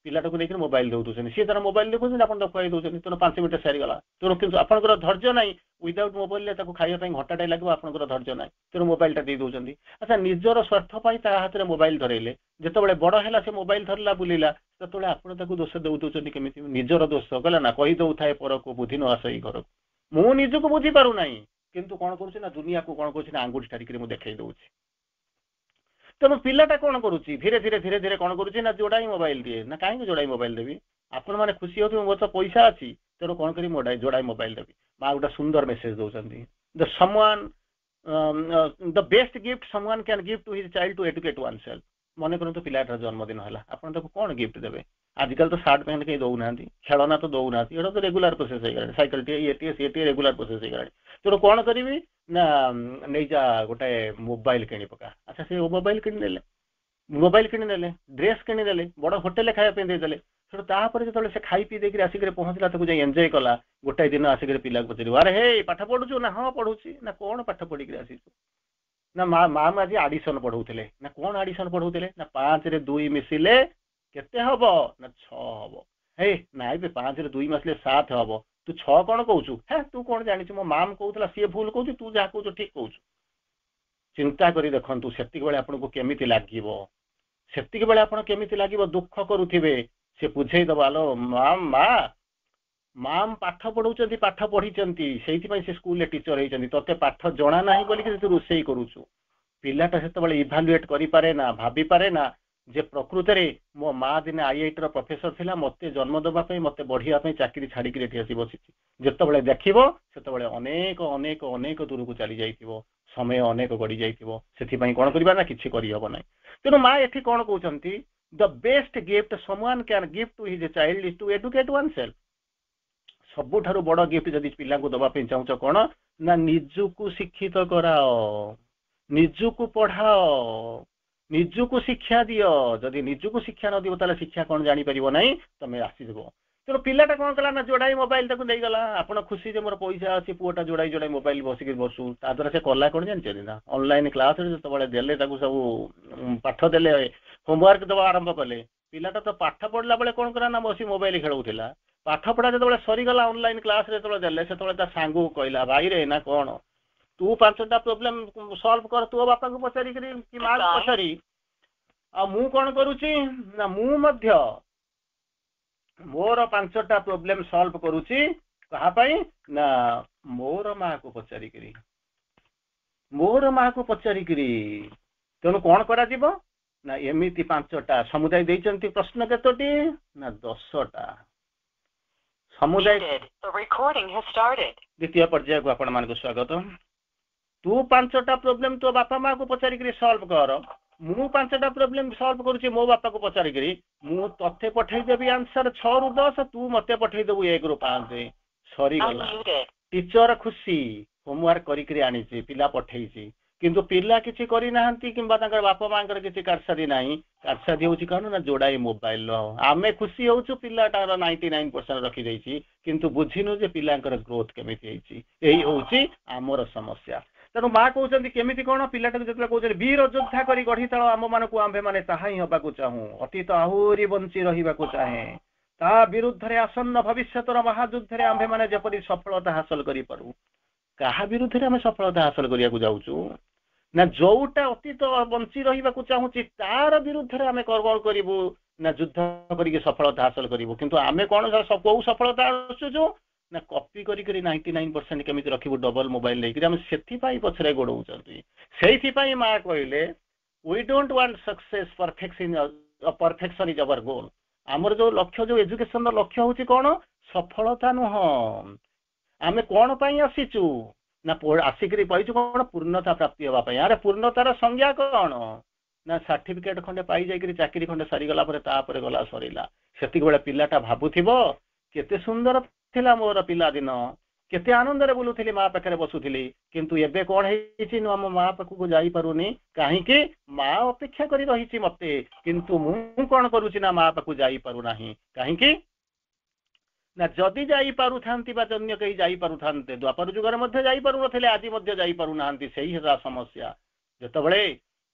ପିଲାଟାକୁ ନେଇକି ମୋବାଇଲ ଦଉଛନ୍ତି ସିଏ ତାର ମୋବାଇଲ ଦେଖୁଛନ୍ତି ଆପଣ ତାକୁ ଖୁଆଇ ଦଉଛନ୍ତି ତେଣୁ 5 ମିନିଟ ସାରିଗଲା ତେଣୁ କିନ୍ତୁ ଆପଣଙ୍କର ଧୈର୍ଯ୍ୟ ନାହିଁ ୱିଦାଉଟ୍ ମୋବାଇଲରେ ତାକୁ ଖାଇବା ପାଇଁ ଘଣ୍ଟାଟେ ଲାଗିବ ଆପଣଙ୍କର ଧୈର୍ଯ୍ୟ ନାହିଁ ତେଣୁ ମୋବାଇଲଟା ଦେଇ ଦଉଛନ୍ତି। ଆଚ୍ଛା ନିଜର ସ୍ୱାର୍ଥ ପାଇଁ ତା ହାତରେ ମୋବାଇଲ ଧରେଇଲେ ଯେତେବେଳେ ବଡ ହେଲା ସେ ମୋବାଇଲ ଧରିଲା ବୁଲିଲା ସେତେବେଳେ ଆପଣ ତାକୁ ଦୋଷ ଦଉଛନ୍ତି କେମିତି ନିଜର ଦୋଷ ଗଲା ନା କହି ଦଉଥାଏ ପରକୁ ବୁଦ୍ଧି ନ ଆସେଇ ଘରକୁ। ମୁଁ ନିଜକୁ ବୁଝି ପାରୁନାହିଁ କିନ୍ତୁ କ'ଣ କରୁଛି ନା ଦୁନିଆକୁ କ'ଣ କରୁଛି ନା ଆଙ୍ଗୁଠି ଠାରିକିରି ମୁଁ ଦେଖେଇ ଦଉଛି। ତେଣୁ ପିଲାଟା କ'ଣ କରୁଛି ଧୀରେ ଧୀରେ ଧୀରେ ଧୀରେ କ'ଣ କରୁଛି ନା ଯୋଡ଼ାଇ ମୋବାଇଲ ଦିଏ। ନା କାହିଁକି ଯୋଡ଼ାଇ ମୋବାଇଲ ଦେବି, ଆପଣମାନେ ଖୁସି ହଉଥିବେ ମୋର ତ ପଇସା ଅଛି ତେଣୁ କ'ଣ କରି ଯୋଡ଼ାଇ ମୋବାଇଲ ଦେବି। ମା ଗୋଟେ ସୁନ୍ଦର ମେସେଜ ଦଉଛନ୍ତି, the best gift someone can give to his child to educate oneself। ମନେ କରନ୍ତୁ ପିଲାଟାର ଜନ୍ମଦିନ ହେଲା, ଆପଣ ତାକୁ କ'ଣ ଗିଫ୍ଟ ଦେବେ? ଆଜିକାଲି ତ ସାର୍ଟ ପ୍ୟାଣ୍ଟ କେହି ଦଉନାହାନ୍ତି, ଖେଳନା ତ ଦଉନାହାନ୍ତି, ଏଇଟା ତ ରେଗୁଲାର ପ୍ରୋସେସ ହେଇଗଲାଣି, ସାଇକେଲଟିଏ ଇଏଟିଏ ରେଗୁଲାର ପ୍ରୋସେସ ହେଇଗଲାଣି। ତେଣୁ କ'ଣ କରିବି ନା ନେଇଯା ଗୋଟେ ମୋବାଇଲ କିଣି ପକା। ଆଚ୍ଛା ସେ ମୋବାଇଲ କିଣିନେଲେ, ଡ୍ରେସ୍ କିଣିଦେଲେ, ବଡ଼ ହୋଟେଲରେ ଖାଇବା ପାଇଁ ଦେଇଦେଲେ। ସେଠୁ ତାପରେ ଯେତେବେଳେ ସେ ଖାଇ ପିଇ ଦେଇକି ଆସିକି ପହଞ୍ଚିଲା, ତାକୁ ଯାଇ ଏନ୍ଜୟ କଲା। ଗୋଟାଏ ଦିନ ଆସିକି ପିଲାକୁ ପଚାରିବ, ଆରେ ହେ ପାଠ ପଢୁଛୁ ନା? ହଁ ପଢୁଛି। ନା କ'ଣ ପାଠ ପଢିକିରି ଆସିଛୁ? ନା ମା ଆଜି ଆଡିସନ ପଢଉଥିଲେ। ନା କ'ଣ ଆଡିସନ ପଢଉଥିଲେ? ନା 5ରେ 2 ମିଶିଲେ କେତେ ହବ? ନା 6 ହବ। ହେ ନାଇଁ ବେ 5ରେ 2 ମିଶିଲେ 7 ହବ, ତୁ 6 କ'ଣ କହୁଛୁ? ହେ ତୁ କ'ଣ ଜାଣିଛୁ, ମୋ ମାମ୍ କହୁଥିଲା ସିଏ ଭୁଲ କହୁଛୁ, ତୁ ଯାହା କହୁଛୁ ଠିକ କହୁଛୁ। ଚିନ୍ତା କରି ଦେଖନ୍ତୁ ସେତିକି ବେଳେ ଆପଣଙ୍କୁ କେମିତି ଲାଗିବ, ସେତିକି ବେଳେ ଆପଣ କେମିତି ଲାଗିବ, ଦୁଃଖ କରୁଥିବେ। ସେ ବୁଝେଇଦବ, ଆଲୋ ମାମ୍ ପାଠ ପଢଉଛନ୍ତି, ପାଠ ପଢିଛନ୍ତି, ସେଇଥିପାଇଁ ସେ ସ୍କୁଲରେ ଟିଚର ହେଇଛନ୍ତି, ତତେ ପାଠ ଜଣା ନାହିଁ ବୋଲିକି ତୁ ରୋଷେଇ କରୁଛୁ। ପିଲାଟା ସେତେବେଳେ ଇଭାଲୁଏଟ କରିପାରେ ନା, ଭାବିପାରେ ନା ଯେ ପ୍ରକୃତରେ ମୋ ମା ଦିନେ IIT ର ପ୍ରଫେସର ଥିଲା, ମତେ ଜନ୍ମ ଦେବା ପାଇଁ, ମତେ ବଢିବା ପାଇଁ ଚାକିରି ଛାଡିକିରି ଏଠି ଆସି ବସିଛି। ଯେତେବେଳେ ଦେଖିବ ସେତେବେଳେ ଅନେକ ଅନେକ ଅନେକ ଦୂରକୁ ଚାଲି ଯାଇଥିବ, ସମୟ ଅନେକ ଗଡି ଯାଇଥିବ। ସେଥିପାଇଁ କ'ଣ କରିବା ନା କିଛି କରିହବ ନାହିଁ। ତେଣୁ ମା ଏଠି କ'ଣ କହୁଛନ୍ତି, the best gift someone can give to his child is to educate oneself। ସବୁଠାରୁ ବଡ଼ ଗିଫ୍ଟ ଯଦି ପିଲାଙ୍କୁ ଦେବା ପାଇଁ ଚାହୁଁଛ କ'ଣ ନା ନିଜକୁ ଶିକ୍ଷିତ କରାଅ, ନିଜକୁ ପଢାଅ, ନିଜକୁ ଶିକ୍ଷା ଦିଅ। ଯଦି ନିଜକୁ ଶିକ୍ଷା ନ ଦିଅ ତାହେଲେ ଶିକ୍ଷା କ'ଣ ଜାଣିପାରିବ ନାହିଁ, ତମେ ଆସିଯିବ। ତେଣୁ ପିଲାଟା କ'ଣ କଲା ନା ଯୋଡ଼ାଇ ମୋବାଇଲ ତାକୁ ଦେଇଗଲା। ଆପଣ ଖୁସି ଯେ ମୋର ପଇସା ଅଛି, ପୁଅଟା ଯୋଡ଼ାଇ ମୋବାଇଲ ବସିକି ବସୁ। ତା ଦ୍ୱାରା ସେ କଲା କ'ଣ ଜାଣିଛନ୍ତି ନା, ଅନଲାଇନ କ୍ଲାସରେ ଯେତେବେଳେ ଦେଲେ ତାକୁ ସବୁ ପାଠ ଦେଲେ, ହୋମୱାର୍କ ଦେବା ଆରମ୍ଭ କଲେ, ପିଲାଟା ତ ପାଠ ପଢିଲା ବେଳେ କ'ଣ କଲା ନା ବସି ମୋବାଇଲ ଖେଳଉଥିଲା। ପାଠ ପଢା ଯେତେବେଳେ ସରିଗଲା ଅନଲାଇନ କ୍ଲାସରେ ଯେତେବେଳେ ଦେଲେ, ସେତେବେଳେ ତା ସାଙ୍ଗକୁ କହିଲା, ଭାଇରେ ନା କ'ଣ ତୁ 5ଟା ପ୍ରୋବ୍ଲେମ ସଲ୍ଭ କର ତୋ ବାପାକୁ ପଚାରିକିରି କି ମାକୁ ପଚାରି, ଆଉ ମୁଁ କ'ଣ କରୁଛି ନା ମୁଁ ମଧ୍ୟ ମୋର 5ଟା ପ୍ରୋବ୍ଲେମ ସଲ୍ଭ କରୁଛି। କାହା ପାଇଁ ନା ମୋର ମାକୁ ପଚାରିକିରି, ମୋର ମାକୁ ପଚାରିକିରି। ତେଣୁ କ'ଣ କରାଯିବ ନା ଏମିତି 5ଟା ସମୁଦାୟ ଦେଇଛନ୍ତି। ପ୍ରଶ୍ନ କେତୋଟି ନା 10ଟା ସମୁଦାୟ। ଦ୍ୱିତୀୟ ପର୍ଯ୍ୟାୟକୁ ଆପଣ ମାନଙ୍କୁ ସ୍ୱାଗତ। ତୁ 5ଟା ପ୍ରୋବ୍ଲେମ ତୋ ବାପା ମାକୁ ପଚାରିକିରି ସଲ୍ଭ କର, ମୁଁ 5ଟା ପ୍ରୋବ୍ଲେମ ସଲ୍ଭ କରୁଛି ମୋ ବାପାକୁ ପଚାରିକିରି। ମୁଁ ତତେ ପଠେଇଦେବି ଆନ୍ସର 6ରୁ 10, ତୁ ମତେ ପଠେଇଦେବୁ 1ରୁ 5। ସରିଗଲା। ଟିଚର ଖୁସି, ହୋମୱାର୍କ କରିକିରି ଆଣିଛି, ପିଲା ପଠେଇଛି, କିନ୍ତୁ ପିଲା କିଛି କରିନାହାନ୍ତି କିମ୍ବା ତାଙ୍କର ବାପା ମାଙ୍କର କିଛି କାରସାଦି ନାହିଁ। କାରସାଦି ହେଉଛି କ'ଣ ନା ଯୋଡ଼ାଇ ମୋବାଇଲ। ଆମେ ଖୁସି ହଉଛୁ ପିଲାଟାର 99% ରଖିଯାଇଛି, କିନ୍ତୁ ବୁଝିନୁ ଯେ ପିଲାଙ୍କର ଗ୍ରୋଥ କେମିତି ହେଇଛି। ଏଇ ହେଉଛି ଆମର ସମସ୍ୟା। ତେଣୁ ମା କହୁଛନ୍ତି କେମିତି କ'ଣ ପିଲାଟାକୁ ଯେତେବେଳେ କହୁଛନ୍ତି ବୀର ଯୋଦ୍ଧା କରି ଗଢ଼ିଥାଳ ଆମମାନଙ୍କୁ, ଆମ୍ଭେମାନେ ତାହା ହିଁ ହେବାକୁ ଚାହୁଁ, ଅତୀତ ଆହୁରି ବଞ୍ଚି ରହିବାକୁ ଚାହେଁ, ତା ବିରୁଦ୍ଧରେ ଆସନ୍ନ ଭବିଷ୍ୟତର ମହାଯୁଦ୍ଧରେ ଆମ୍ଭେମାନେ ଯେପରି ସଫଳତା ହାସଲ କରିପାରୁ। କାହା ବିରୁଦ୍ଧରେ ଆମେ ସଫଳତା ହାସଲ କରିବାକୁ ଯାଉଛୁ ନା ଯୋଉଟା ଅତୀତ ବଞ୍ଚି ରହିବାକୁ ଚାହୁଁଛି ତାର ବିରୁଦ୍ଧରେ ଆମେ କ'ଣ କରିବୁ ନା ଯୁଦ୍ଧ କରିକି ସଫଳତା ହାସଲ କରିବୁ। କିନ୍ତୁ ଆମେ କ'ଣ କୋଉ ସଫଳତା ଆସୁଛୁ ନା କପି କରିକି 99% କେମିତି ରଖିବୁ ଡବଲ ମୋବାଇଲ ନେଇକିରି, ଆମେ ସେଥିପାଇଁ ପଛରେ ଗୋଡ଼ଉଛନ୍ତି। ସେଇଥିପାଇଁ ମା କହିଲେ we don't want success, perfection is our goal। ଆମର ଯୋଉ ଲକ୍ଷ୍ୟ, ଯୋଉ ଏଜୁକେସନର ଲକ୍ଷ୍ୟ ହେଉଛି କ'ଣ ସଫଳତା ନୁହଁ। ଆମେ କ'ଣ ପାଇଁ ଆସିଛୁ ନା ଆସିକିରି ପାଇଛୁ କ'ଣ ପୂର୍ଣ୍ଣତା ପ୍ରାପ୍ତି ହେବା ପାଇଁ। ଆରେ ପୂର୍ଣ୍ଣତାର ସଂଜ୍ଞା କ'ଣ ନା ସାର୍ଟିଫିକେଟ ଖଣ୍ଡେ ପାଇ ଯାଇକିରି ଚାକିରି ଖଣ୍ଡେ ସାରିଗଲା ପରେ ତାପରେ ଗଲା ସରିଲା। ସେତିକି ବେଳେ ପିଲାଟା ଭାବୁଥିବ କେତେ ସୁନ୍ଦର ଥିଲା ମୋର ପିଲାଦିନ, କେତେ ଆନନ୍ଦରେ ବୁଲୁଥିଲି, ମା ପାଖରେ ବସୁଥିଲି, କିନ୍ତୁ ଏବେ କ'ଣ ହେଇଛି ନା ମୋ ମା ପାଖକୁ ଯାଇପାରୁନି। କାହିଁକି? ମା ଅପେକ୍ଷା କରି ରହିଛି ମତେ, କିନ୍ତୁ ମୁଁ କ'ଣ କରୁଛି ନା ମା ପାଖକୁ ଯାଇପାରୁନାହିଁ। କାହିଁକି ନା ଯଦି ଯାଇପାରୁଥାନ୍ତି ବା ଅନ୍ୟ କେହି ଯାଇପାରୁଥାନ୍ତେ, ଦ୍ୱାପର ଯୁଗରେ ମଧ୍ୟ ଯାଇପାରୁନଥିଲେ, ଆଜି ମଧ୍ୟ ଯାଇପାରୁନାହାନ୍ତି। ସେଇ ହେଲା ସମସ୍ୟା। ଯେତେବେଳେ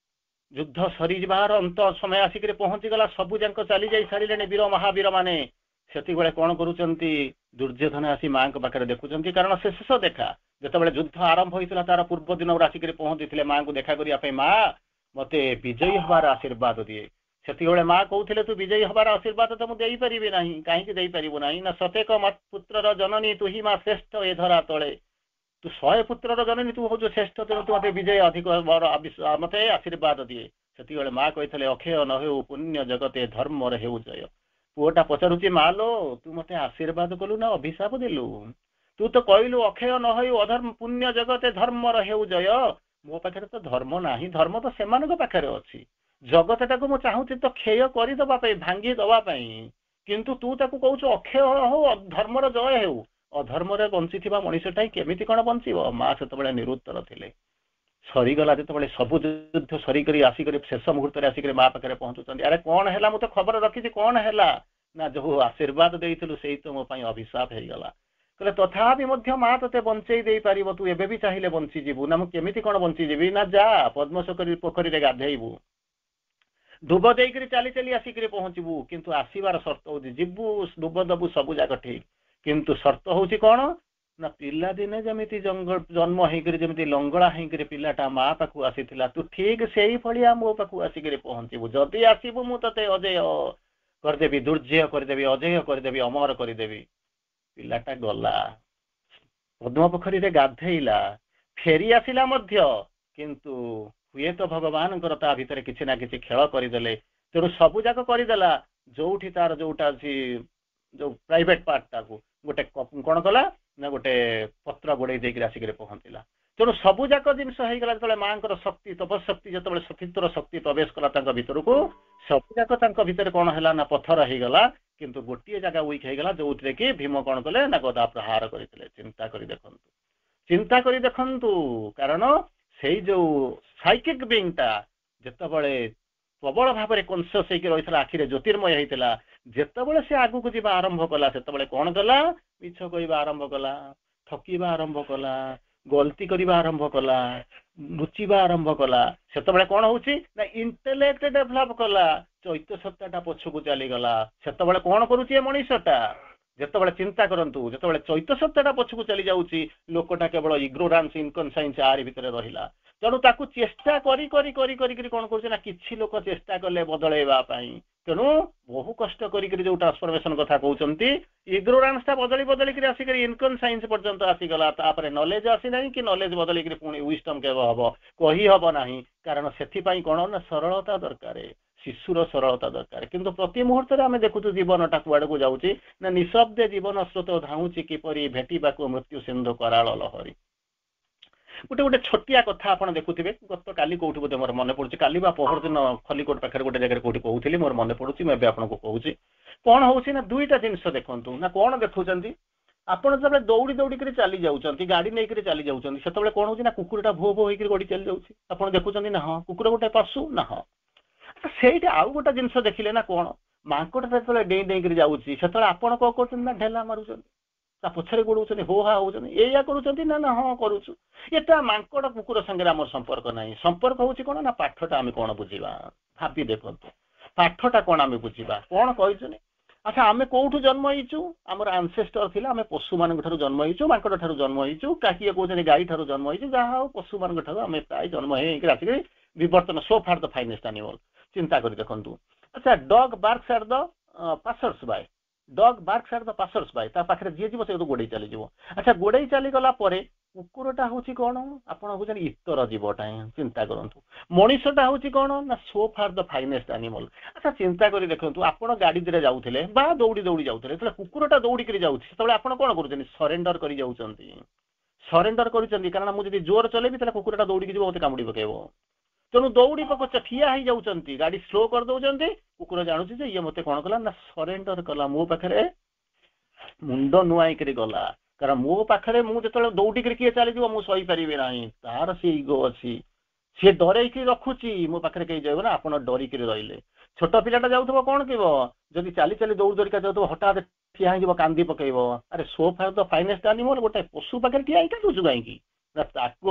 ଯୁଦ୍ଧ ସରିଯିବାର ଅନ୍ତ ସମୟ ଆସିକିରି ପହଞ୍ଚିଗଲା, ସବୁ ଯାକ ଚାଲି ଯାଇ ସାରିଲେଣି ବୀର ମହାବୀର ମାନେ, ସେତିକିବେଳେ କ'ଣ କରୁଛନ୍ତି ଦୁର୍ଯ୍ୟୋଧନ ଆସି ମାଙ୍କ ପାଖରେ ଦେଖୁଛନ୍ତି। କାରଣ ସେ ଶେଷ ଦେଖା, ଯେତେବେଳେ ଯୁଦ୍ଧ ଆରମ୍ଭ ହୋଇଥିଲା ତାର ପୂର୍ବ ଦିନରୁ ଆସିକିରି ପହଞ୍ଚିଥିଲେ ମାଙ୍କୁ ଦେଖା କରିବା ପାଇଁ, ମା ମତେ ବିଜୟୀ ହେବାର ଆଶୀର୍ବାଦ ଦିଏ। ସେତିକିବେଳେ ମା କହୁଥିଲେ ତୁ ବିଜୟୀ ହେବାର ଆଶୀର୍ବାଦ ତ ମୁଁ ଦେଇପାରିବି ନାହିଁ। କାହିଁକି ଦେଇପାରିବୁ ନାହିଁ ନା ସତେକ ପୁତ୍ରର ଜନନୀ ତୁହି ମା ଶ୍ରେଷ୍ଠ ଏ ଧରା ତଳେ, ତୁ 100 ପୁତ୍ରର ଜନନୀ, ତୁ ହଉଛୁ ଶ୍ରେଷ୍ଠ, ତେଣୁ ତୁ ମତେ ବିଜୟ ଅଧିକ ମତେ ଆଶୀର୍ବାଦ ଦିଏ। ସେତିକିବେଳେ ମା କହିଥିଲେ ଅକ୍ଷୟ ନ ହେଉ ପୁଣ୍ୟ ଜଗତେ ଧର୍ମର ହେଉ ଜୟ। ପୁଅଟା ପଚାରୁଛି ମା ଲୋ, ତୁ ମତେ ଆଶୀର୍ବାଦ କଲୁ ନା ଅଭିଶାପ ଦେଲୁ? ତୁ ତ କହିଲୁ ଅକ୍ଷୟ ନ ହେଉ ଅଧର୍ମ ପୁଣ୍ୟ ଜଗତେ ଧର୍ମର ହେଉ ଜୟ। ମୋ ପାଖରେ ତ ଧର୍ମ ନାହିଁ, ଧର୍ମ ତ ସେମାନଙ୍କ ପାଖରେ ଅଛି। ଜଗତଟାକୁ ମୁଁ ଚାହୁଁଛି ତ କ୍ଷୟ କରିଦବା ପାଇଁ, ଭାଙ୍ଗି ଦବା ପାଇଁ, କିନ୍ତୁ ତୁ ତାକୁ କହୁଛୁ ଅକ୍ଷୟ ହଉ ଧର୍ମର ଜୟ ହେଉ। ଅଧର୍ମରେ ବଞ୍ଚିଥିବା ମଣିଷଟା କେମିତି କଣ ବଞ୍ଚିବ? ମା ସେତେବେଳେ ନିରୁତ୍ତର ଥିଲେ। ସରିଗଲା ଯେତେବେଳେ, ସବୁ ଯୁଦ୍ଧ ସରିକରି ଆସିକରି ଶେଷ ମୁହୂର୍ତ୍ତରେ ଆସିକରି ମା ପାଖରେ ପହଞ୍ଚୁଛନ୍ତି। ଆରେ କଣ ହେଲା? ମୁଁ ତ ଖବର ରଖିଛି, କଣ ହେଲା? ନା ଯୋଉ ଆଶୀର୍ବାଦ ଦେଇଥିଲୁ ସେଇ ତ ମୋ ପାଇଁ ଅଭିଶାପ ହେଇଗଲା। କହିଲେ ତଥାପି ମଧ୍ୟ ମା ତତେ ବଞ୍ଚେଇ ଦେଇପାରିବ, ତୁ ଏବେ ବି ଚାହିଁଲେ ବଞ୍ଚିଯିବୁ। ନା ମୁଁ କେମିତି କଣ ବଞ୍ଚିଯିବି? ନା ଯା ପଦ୍ମ ପୋଖରୀରେ ଗାଧେଇବୁ, ଦୁବ ଦେଇକରି ଚାଲି ଚାଲି ଆସିକରି ପହଞ୍ଚିବୁ, କିନ୍ତୁ ଆସିବାର ସର୍ତ୍ତ ହଉଛି ଯିବୁ ଦୁବ ଦବୁ ସବୁ ଯାକ ଠିକ, କିନ୍ତୁ ସର୍ତ୍ତ ହଉଛି କଣ? ନା ପିଲାଦିନେ ଯେମିତି ଜନ୍ମ ହେଇକରି ଯେମିତି ଲଙ୍ଗଳା ହେଇକରି ପିଲାଟା ମା ପାଖକୁ ଆସିଥିଲା, ତୁ ଠିକ ସେଇଭଳିଆ ମୋ ପାଖକୁ ଆସିକରି ପହଞ୍ଚିବୁ। ଯଦି ଆସିବୁ ମୁଁ ତତେ ଅଜେୟ କରିଦେବି, ଦୁର୍ଜେୟ କରିଦେବି, ଅଜେୟ କରିଦେବି, ଅମର କରିଦେବି। ପିଲାଟା ଗଲା, ପଦ୍ମ ପୋଖରୀରେ ଗାଧେଇଲା, ଫେରି ଆସିଲା ମଧ୍ୟ, କିନ୍ତୁ ହୁଏତ ଭଗବାନଙ୍କର ତା ଭିତରେ କିଛି ନା କିଛି ଖେଳ କରିଦେଲେ। ତେଣୁ ସବୁ ଯାକ କରିଦେଲା, ଯୋଉଠି ତାର ଯୋଉଟା ଅଛି ଯୋଉ ପ୍ରାଇଭେଟ ପାର୍ଟଟାକୁ ଗୋଟେ କଣ କଲା ନା ଗୋଟେ ପତ୍ର ଗୋଡେଇ ଦେଇକି ଆସିକରି ପହଞ୍ଚିଲା। ତେଣୁ ସବୁ ଯାକ ଜିନିଷ ହେଇଗଲା। ଯେତେବେଳେ ମାଙ୍କର ଶକ୍ତି, ତପଶକ୍ତି, ଯେତେବେଳେ ସତୀତ୍ୱର ଶକ୍ତି ପ୍ରବେଶ କଲା ତାଙ୍କ ଭିତରକୁ, ସବୁ ଯାକ ତାଙ୍କ ଭିତରେ କଣ ହେଲା ନା ପଥର ହେଇଗଲା, କିନ୍ତୁ ଗୋଟିଏ ଜାଗା ୱିକ୍ ହେଇଗଲା, ଯୋଉଥିରେ କି ଭୀମ କଣ କଲେ ନା ଗଦା ପ୍ରହାର କରିଥିଲେ। ଚିନ୍ତା କରି ଦେଖନ୍ତୁ, ଚିନ୍ତା କରି ଦେଖନ୍ତୁ, କାରଣ ସେଇ ଯୋଉ ସାଇକିକ ବିଙ୍ଗଟା ଯେତେବେଳେ ପ୍ରବଳ ଭାବରେ କନସିୟସ୍ ହେଇକି ରହିଥିଲା, ଆଖିରେ ଜ୍ୟୋତିର୍ମୟ ହେଇଥିଲା, ଯେତେବେଳେ ସେ ଆଗକୁ ଯିବା ଆରମ୍ଭ କଲା, ସେତେବେଳେ କଣ କଲା? ମିଛ କହିବା ଆରମ୍ଭ କଲା, ଠକିବା ଆରମ୍ଭ କଲା, ଗଲତି କରିବା ଆରମ୍ଭ କଲା, ଲୁଚିବା ଆରମ୍ଭ କଲା। ସେତେବେଳେ କଣ ହଉଛି ନା ଇଣ୍ଟେଲେକ୍ଟ ଡେଭଲପ କଲା, ଚୈତ୍ୟ ସତ୍ତାଟା ପଛକୁ ଚାଲିଗଲା। ସେତେବେଳେ କଣ କରୁଛି ଏ ମଣିଷଟା? ଯେତେବେଳେ ଚିନ୍ତା କରନ୍ତୁ, ଯେତେବେଳେ ଚୈତ୍ୟ ସତ୍ତାଟା ପଛକୁ ଚାଲି ଯାଉଛି, ଲୋକଟା କେବଳ ଇଗ୍ନୋରାନ୍ସ, ଇନକନସାଇନ୍ସ ଆରି ଭିତରେ ରହିଲା। ତେଣୁ ତାକୁ ଚେଷ୍ଟା କରି କରି କରି କରିକି କଣ କରୁছে ନା କିଛି ଲୋକ ଚେଷ୍ଟା କଲେ ବଦଳେଇବା ପାଇଁ। ତେଣୁ ବହୁ କଷ୍ଟ କରିକି ଯୋଉ ଟ୍ରାନ୍ସଫରମେସନ କଥା କହୁଛନ୍ତି, ଇଗ୍ନୋରାନ୍ସ ଟା ବଦଳି ବଦଳିକି ଆସିକରି ଇନକନସାଇନ୍ସ ପର୍ଯ୍ୟନ୍ତ ଆସିଗଲା। ତାପରେ ନଲେଜ ଆସିନାହିଁ, କି ନଲେଜ ବଦଳିକି ପୁଣି ୱିଷ୍ଟମ କେବେ ହବ କହି ହବ ନାହିଁ। କାରଣ ସେଥିପାଇଁ କଣ ନା ସରଳତା ଦରକାର, ଶିଶୁର ସରଳତା ଦରକାର। କିନ୍ତୁ ପ୍ରତି ମୁହୂର୍ତ୍ତରେ ଆମେ ଦେଖୁଛୁ ଜୀବନଟା କୁଆଡକୁ ଯାଉଛି ନା ନିଃଶବ୍ଦେ ଜୀବନ ସ୍ରୋତ ଧାଉଁଛି କିପରି ଭେଟିବାକୁ ମୃତ୍ୟୁ ସିନ୍ଧୁ କରାଳ ଲହରୀ। ଗୋଟେ ଗୋଟେ ଛୋଟିଆ କଥା ଆପଣ ଦେଖୁଥିବେ, ଗତ କାଲି କୋଉଠି ବୋଧେ ମୋର ମନେ ପଡୁଛି, କାଲି ବା ପହରଦିନ ଖଲିକୋଟ ପାଖରେ ଗୋଟେ ଜାଗାରେ କୋଉଠି କହୁଥିଲି, ମୋର ମନେ ପଡୁଛି, ମୁଁ ଏବେ ଆପଣଙ୍କୁ କହୁଛି। କଣ ହଉଛି ନା ଦୁଇଟା ଜିନିଷ ଦେଖନ୍ତୁ ନା, କଣ ଦେଖୁଛନ୍ତି? ଆପଣ ଯେତେବେଳେ ଦୌଡ଼ି ଦୌଡ଼ିକିରି ଚାଲି ଯାଉଛନ୍ତି, ଗାଡି ନେଇକରି ଚାଲି ଯାଉଛନ୍ତି, ସେତେବେଳେ କଣ ହଉଛି ନା କୁକୁରଟା ଭୋ ଭୋ ହେଇକରି ଗଡି ଚାଲି ଯାଉଛି। ଆପଣ ଦେଖୁଛନ୍ତି ନା? ହଁ, କୁକୁର ଗୋଟେ ପଶୁ ନା? ହଁ। ସେଇଠି ଆଉ ଗୋଟେ ଜିନିଷ ଦେଖିଲେ ନା, କଣ ମାଙ୍କଡଟା ଯେତେବେଳେ ଡେଇଁ ଡେଇଁକରି ଯାଉଛି, ସେତେବେଳେ ଆପଣ କଣ କରୁଛନ୍ତି ନା ଢେଲା ମାରୁଛନ୍ତି, ତା ପଛରେ ଗୋଡଉଛନ୍ତି, ହୋ ହା ହଉଛନ୍ତି। ଏଇଆ କରୁଛନ୍ତି ନା? ନା ହଁ କରୁଛୁ। ଏଟା ମାଙ୍କଡ କୁକୁର ସାଙ୍ଗରେ ଆମର ସମ୍ପର୍କ ନାହିଁ। ସମ୍ପର୍କ ହଉଛି କଣ ନା ପାଠଟା ଆମେ କଣ ବୁଝିବା। ଭାବି ଦେଖନ୍ତୁ, ପାଠଟା କଣ ଆମେ ବୁଝିବା। କଣ କହିଛନ୍ତି? ଆଚ୍ଛା, ଆମେ କୋଉଠୁ ଜନ୍ମ ହେଇଛୁ? ଆମର ଆନସେଷ୍ଟର ଥିଲା, ଆମେ ପଶୁମାନଙ୍କ ଠାରୁ ଜନ୍ମ ହେଇଛୁ, ମାଙ୍କଡ ଠାରୁ ଜନ୍ମ ହେଇଛୁ, କିଏ କହୁଛନ୍ତି ଗାଈ ଠାରୁ ଜନ୍ମ ହେଇଛୁ, ଯାହା ହଉ ପଶୁମାନଙ୍କ ଠାରୁ ଆମେ ପ୍ରାୟ ଜନ୍ମ ହେଇକି ଆସିକି ବିବର୍ତ୍ତନ। ସୋ ଫାର ଦ ଫାଇନେଷ୍ଟ ଆନିମଲ। ଚିନ୍ତା କରି ଦେଖନ୍ତୁ। ଆଚ୍ଛା, dog barks at the passers by, dog barks at the passers by, ତା ପାଖରେ ଯିଏ ଯିବ ସେ ଗୋଡେଇ ଚାଲିଯିବ। ଆଚ୍ଛା, ଗୋଡେଇ ଚାଲିଗଲା ପରେ କୁକୁରଟା ହଉଛି କଣ? ଆପଣ ହଉଛନ୍ତି ଇତର ଜୀବଟା। ଚିନ୍ତା କରନ୍ତୁ, ମଣିଷଟା ହଉଛି କଣ ନା ସୋ ଫାର ଦ ଫାଇନେଷ୍ଟ ଆନିମଲ। ଆଚ୍ଛା, ଚିନ୍ତା କରି ଦେଖନ୍ତୁ, ଆପଣ ଗାଡିରେ ଯାଉଥିଲେ ବା ଦୌଡ଼ି ଦୌଡ଼ି ଯାଉଥିଲେ, ଯେତେବେଳେ କୁକୁରଟା ଦୌଡ଼ିକିରି ଯାଉଛି, ସେତେବେଳେ ଆପଣ କଣ କରୁଛନ୍ତି? ସରେଣ୍ଡର କରି ଯାଉଛନ୍ତି। ସରେଣ୍ଡର କରୁଛନ୍ତି, କାରଣ ମୁଁ ଯଦି ଜୋର ଚଲେଇବି ତାହେଲେ କୁକୁରଟା ଦୌଡ଼ିକି ଯିବ, ମତେ କାମୁଡି ପକେଇବ। ତେଣୁ ଦୌଡ଼ି ପକଉଛ, ଠିଆ ହେଇଯାଉଛନ୍ତି, ଗାଡି ସ୍ଲୋ କରିଦଉଛନ୍ତି। କୁକୁର ଜାଣୁଛି ଯେ ଇଏ ମତେ କଣ କଲା ନା ସରେଣ୍ଡର କଲା, ମୋ ପାଖରେ ମୁଣ୍ଡ ନୁଆଇକିରି ଗଲା। କାରଣ ମୋ ପାଖରେ ମୁଁ ଯେତେବେଳେ ଦୌଡ଼ିକିରି କିଏ ଚାଲିଯିବ ମୁଁ ସହିପାରିବି ନାହିଁ, ତାର ସେ ଇଗୋ ଅଛି, ସିଏ ଡରେଇକି ରଖୁଛି ମୋ ପାଖରେ କେହି ଯାଇବ ନା। ଆପଣ ଡରିକିରି ରହିଲେ, ଛୋଟ ପିଲାଟା ଯାଉଥିବ କଣ କିବ, ଯଦି ଚାଲି ଚାଲି ଦୌଡ଼ି ଦୌଡ଼ିକା ଯାଉଥିବ, ହଠାତ୍ ଠିଆ ହେଇଯିବ, କାନ୍ଦି ପକେଇବ। ଆରେ ସୋ ଫାର ଦ ଫାଇନେଷ୍ଟ ଆନିମଲ, ଗୋଟେ ପଶୁ ପାଖରେ ଠିଆ ହେଇକି କାନ୍ଦୁଛୁ କାହିଁକି? ନା ତାକୁ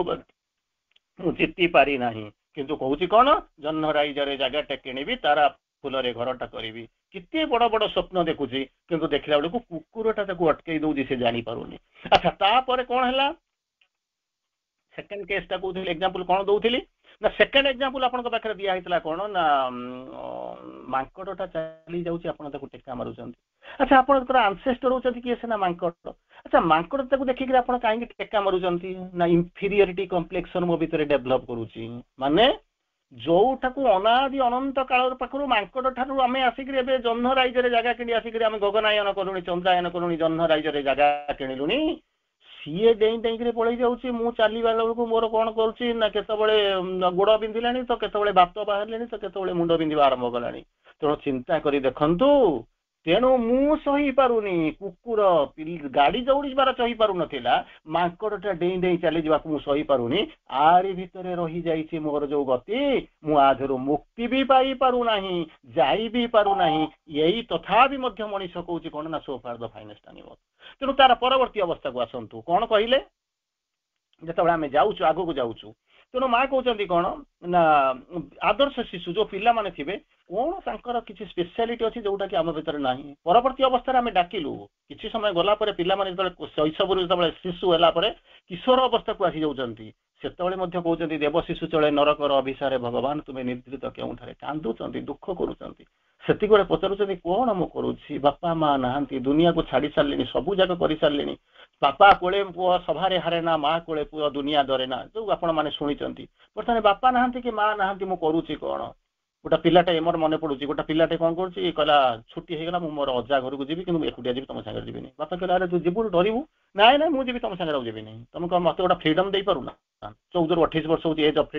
ମୁଁ ଜିତି ପାରି ନାହିଁ, କିନ୍ତୁ କହୁଛି କଣ ଜହ୍ନ ରାଇଜରେ ଜାଗାଟେ କିଣିବି, ତାରା ଫୁଲରେ ଘରଟା କରିବି। କେତେ ବଡ ବଡ ସ୍ୱପ୍ନ ଦେଖୁଛି, କିନ୍ତୁ ଦେଖିଲା ବେଳକୁ କୁକୁରଟା ତାକୁ ଅଟକେଇ ଦଉଛି, ସେ ଜାଣିପାରୁନି। ଆଚ୍ଛା, ତାପରେ କଣ ହେଲା? ସେକେଣ୍ଡ କେସଟା କହୁଥିଲି, ଏକ୍ସାମ୍ପଲ କଣ ଦଉଥିଲି ନା, ସେକେଣ୍ଡ ଏକ୍ସାମ୍ପଲ ଆପଣଙ୍କ ପାଖରେ ଦିଆ ହେଇଥିଲା କଣ ନା ମାଙ୍କଡଟା ଚାଲି ଯାଉଛି, ଆପଣ ତାକୁ ଟେକା ମାରୁଛନ୍ତି। ଆଚ୍ଛା, ଆପଣ ଯେତେବେଳେ ଆନସେଷ୍ଟର ହଉଛନ୍ତି କିଏ ସିନା ମାଙ୍କଡ। ଆଚ୍ଛା ମାଙ୍କଡଟାକୁ ଦେଖିକି ଆପଣ କାହିଁକି ଟେକା ମାରୁଛନ୍ତି ନା ଇନଫିରିୟରିଟି କମ୍ପ୍ଲେକ୍ସନ ମୋ ଭିତରେ ଡେଭଲପ କରୁଛି ମାନେ ଯୋଉଟାକୁ ଅନାଦି ଅନନ୍ତ କାଳ ପାଖରୁ ମାଙ୍କଡ ଠାରୁ ଆମେ ଆସିକିରି ଏବେ ଜହ୍ନ ରାଇଜରେ ଜାଗା କିଣି ଆସିକିରି ଆମେ ଗଗନାୟନ କଲୁଣି ଚନ୍ଦ୍ରାୟନ କଲୁଣି ଜହ୍ନ ରାଇଜରେ ଜାଗା କିଣିଲୁଣି ସିଏ ଡେଇଁ ଡେଇଁକିରି ପଳେଇ ଯାଉଛି ମୁଁ ଚାଲିବା ବେଳକୁ ମୋର କଣ କରୁଛି ନା କେତେବେଳେ ଗୋଡ ବିନ୍ଧିଲାଣି ତ କେତେବେଳେ ବାତ ବାହାରିଲାଣି ତ କେତେବେଳେ ମୁଣ୍ଡ ବିନ୍ଧିବା ଆରମ୍ଭ କଲାଣି ତେଣୁ ଚିନ୍ତା କରି ଦେଖନ୍ତୁ ତେଣୁ ମୁଁ ସହିପାରୁନି କୁକୁର ଗାଡି ଦୌଡ଼ିଯିବାର ସହିପାରୁନଥିଲା ମାଙ୍କଡଟା ଡେଇଁ ଡେଇଁ ଚାଲିଯିବାକୁ ମୁଁ ସହିପାରୁନି ଆରି ଭିତରେ ରହିଯାଇଛି ମୋର ଯୋଉ ଗତି ମୁଁ ଆଧରୁ ମୁକ୍ତି ବି ପାଇପାରୁନାହିଁ ଯାଇ ବି ପାରୁନାହିଁ ଏଇ ତଥାପି ମଧ୍ୟ ମଣିଷ କହୁଛି କଣ ନା ସୋ ଫାର ଦ ଫାଇନେଷ୍ଟ ଆନିମଲ ତେଣୁ ତାର ପରବର୍ତ୍ତୀ ଅବସ୍ଥାକୁ ଆସନ୍ତୁ କଣ କହିଲେ ଯେତେବେଳେ ଆମେ ଯାଉଛୁ ଆଗକୁ ଯାଉଛୁ ତେଣୁ ମା କହୁଛନ୍ତି କଣ ନା ଆଦର୍ଶ ଶିଶୁ ଯୋଉ ପିଲାମାନେ ଥିବେ କଣ ତାଙ୍କର କିଛି ସ୍ପେଶାଲିଟି ଅଛି ଯୋଉଟା କି ଆମ ଭିତରେ ନାହିଁ ପରବର୍ତ୍ତୀ ଅବସ୍ଥାରେ ଆମେ ଡାକିଲୁ କିଛି ସମୟ ଗଲା ପରେ ପିଲାମାନେ ଯେତେବେଳେ ଶୈଶବରୁ ଯେତେବେଳେ ଶିଶୁ ହେଲା ପରେ କିଶୋର ଅବସ୍ଥାକୁ ଆସି ଯାଉଛନ୍ତି ସେତେବେଳେ ମଧ୍ୟ କହୁଛନ୍ତି ଦେବ ଶିଶୁ ଚଳେ ନରକର ଅଭିସାରେ ଭଗବାନ ତୁମେ ନିର୍ଦ୍ଧିତ କେଉଁଠାରେ କାନ୍ଦୁଛନ୍ତି ଦୁଃଖ କରୁଛନ୍ତି ସେତିକିବେଳେ ପଚାରୁଛନ୍ତି କଣ ମୁଁ କରୁଛି ବାପା ମା ନାହାନ୍ତି ଦୁନିଆକୁ ଛାଡି ସାରିଲିଣି ସବୁ ଯାକ କରିସାରିଲିଣି ବାପା କୋଳେ ପୁଅ ସଭାରେ ହାରେ ନା ମା କୋଳେ ପୁଅ ଦୁନିଆ ଦରେ ନା ଯୋଉ ଆପଣ ମାନେ ଶୁଣିଛନ୍ତି ବର୍ତ୍ତମାନ ବାପା ନାହାନ୍ତି କି ମା ନାହାନ୍ତି ମୁଁ କରୁଛି କଣ ଗୋଟେ ପିଲାଟେ ମୋର ମନେ ପଡୁଛି ଗୋଟେ ପିଲାଟେ କଣ କରୁଛି କହିଲା ଛୁଟି ହେଇଗଲା ମୁଁ ମୋର ଅଜା ଘରକୁ ଯିବି କିନ୍ତୁ ମୁଁ ଏକୁଟିଆ ଯିବି ତମ ସାଙ୍ଗରେ ଯିବିନି ବାପା କହିଲା ଆରେ ତୁ ଯିବୁ ଡରିବୁ ନାଇଁ ନାଇଁ ମୁଁ ଯିବି ତମ ସାଙ୍ଗରେ ଆଉ ଯିବିନି ତମେ କଣ ମତେ ଗୋଟେ ଫ୍ରିଡମ ଦେଇପାରୁନା 14 ରୁ 28 ବର୍ଷ ହଉଛି ଏଜ୍ ଅଫ୍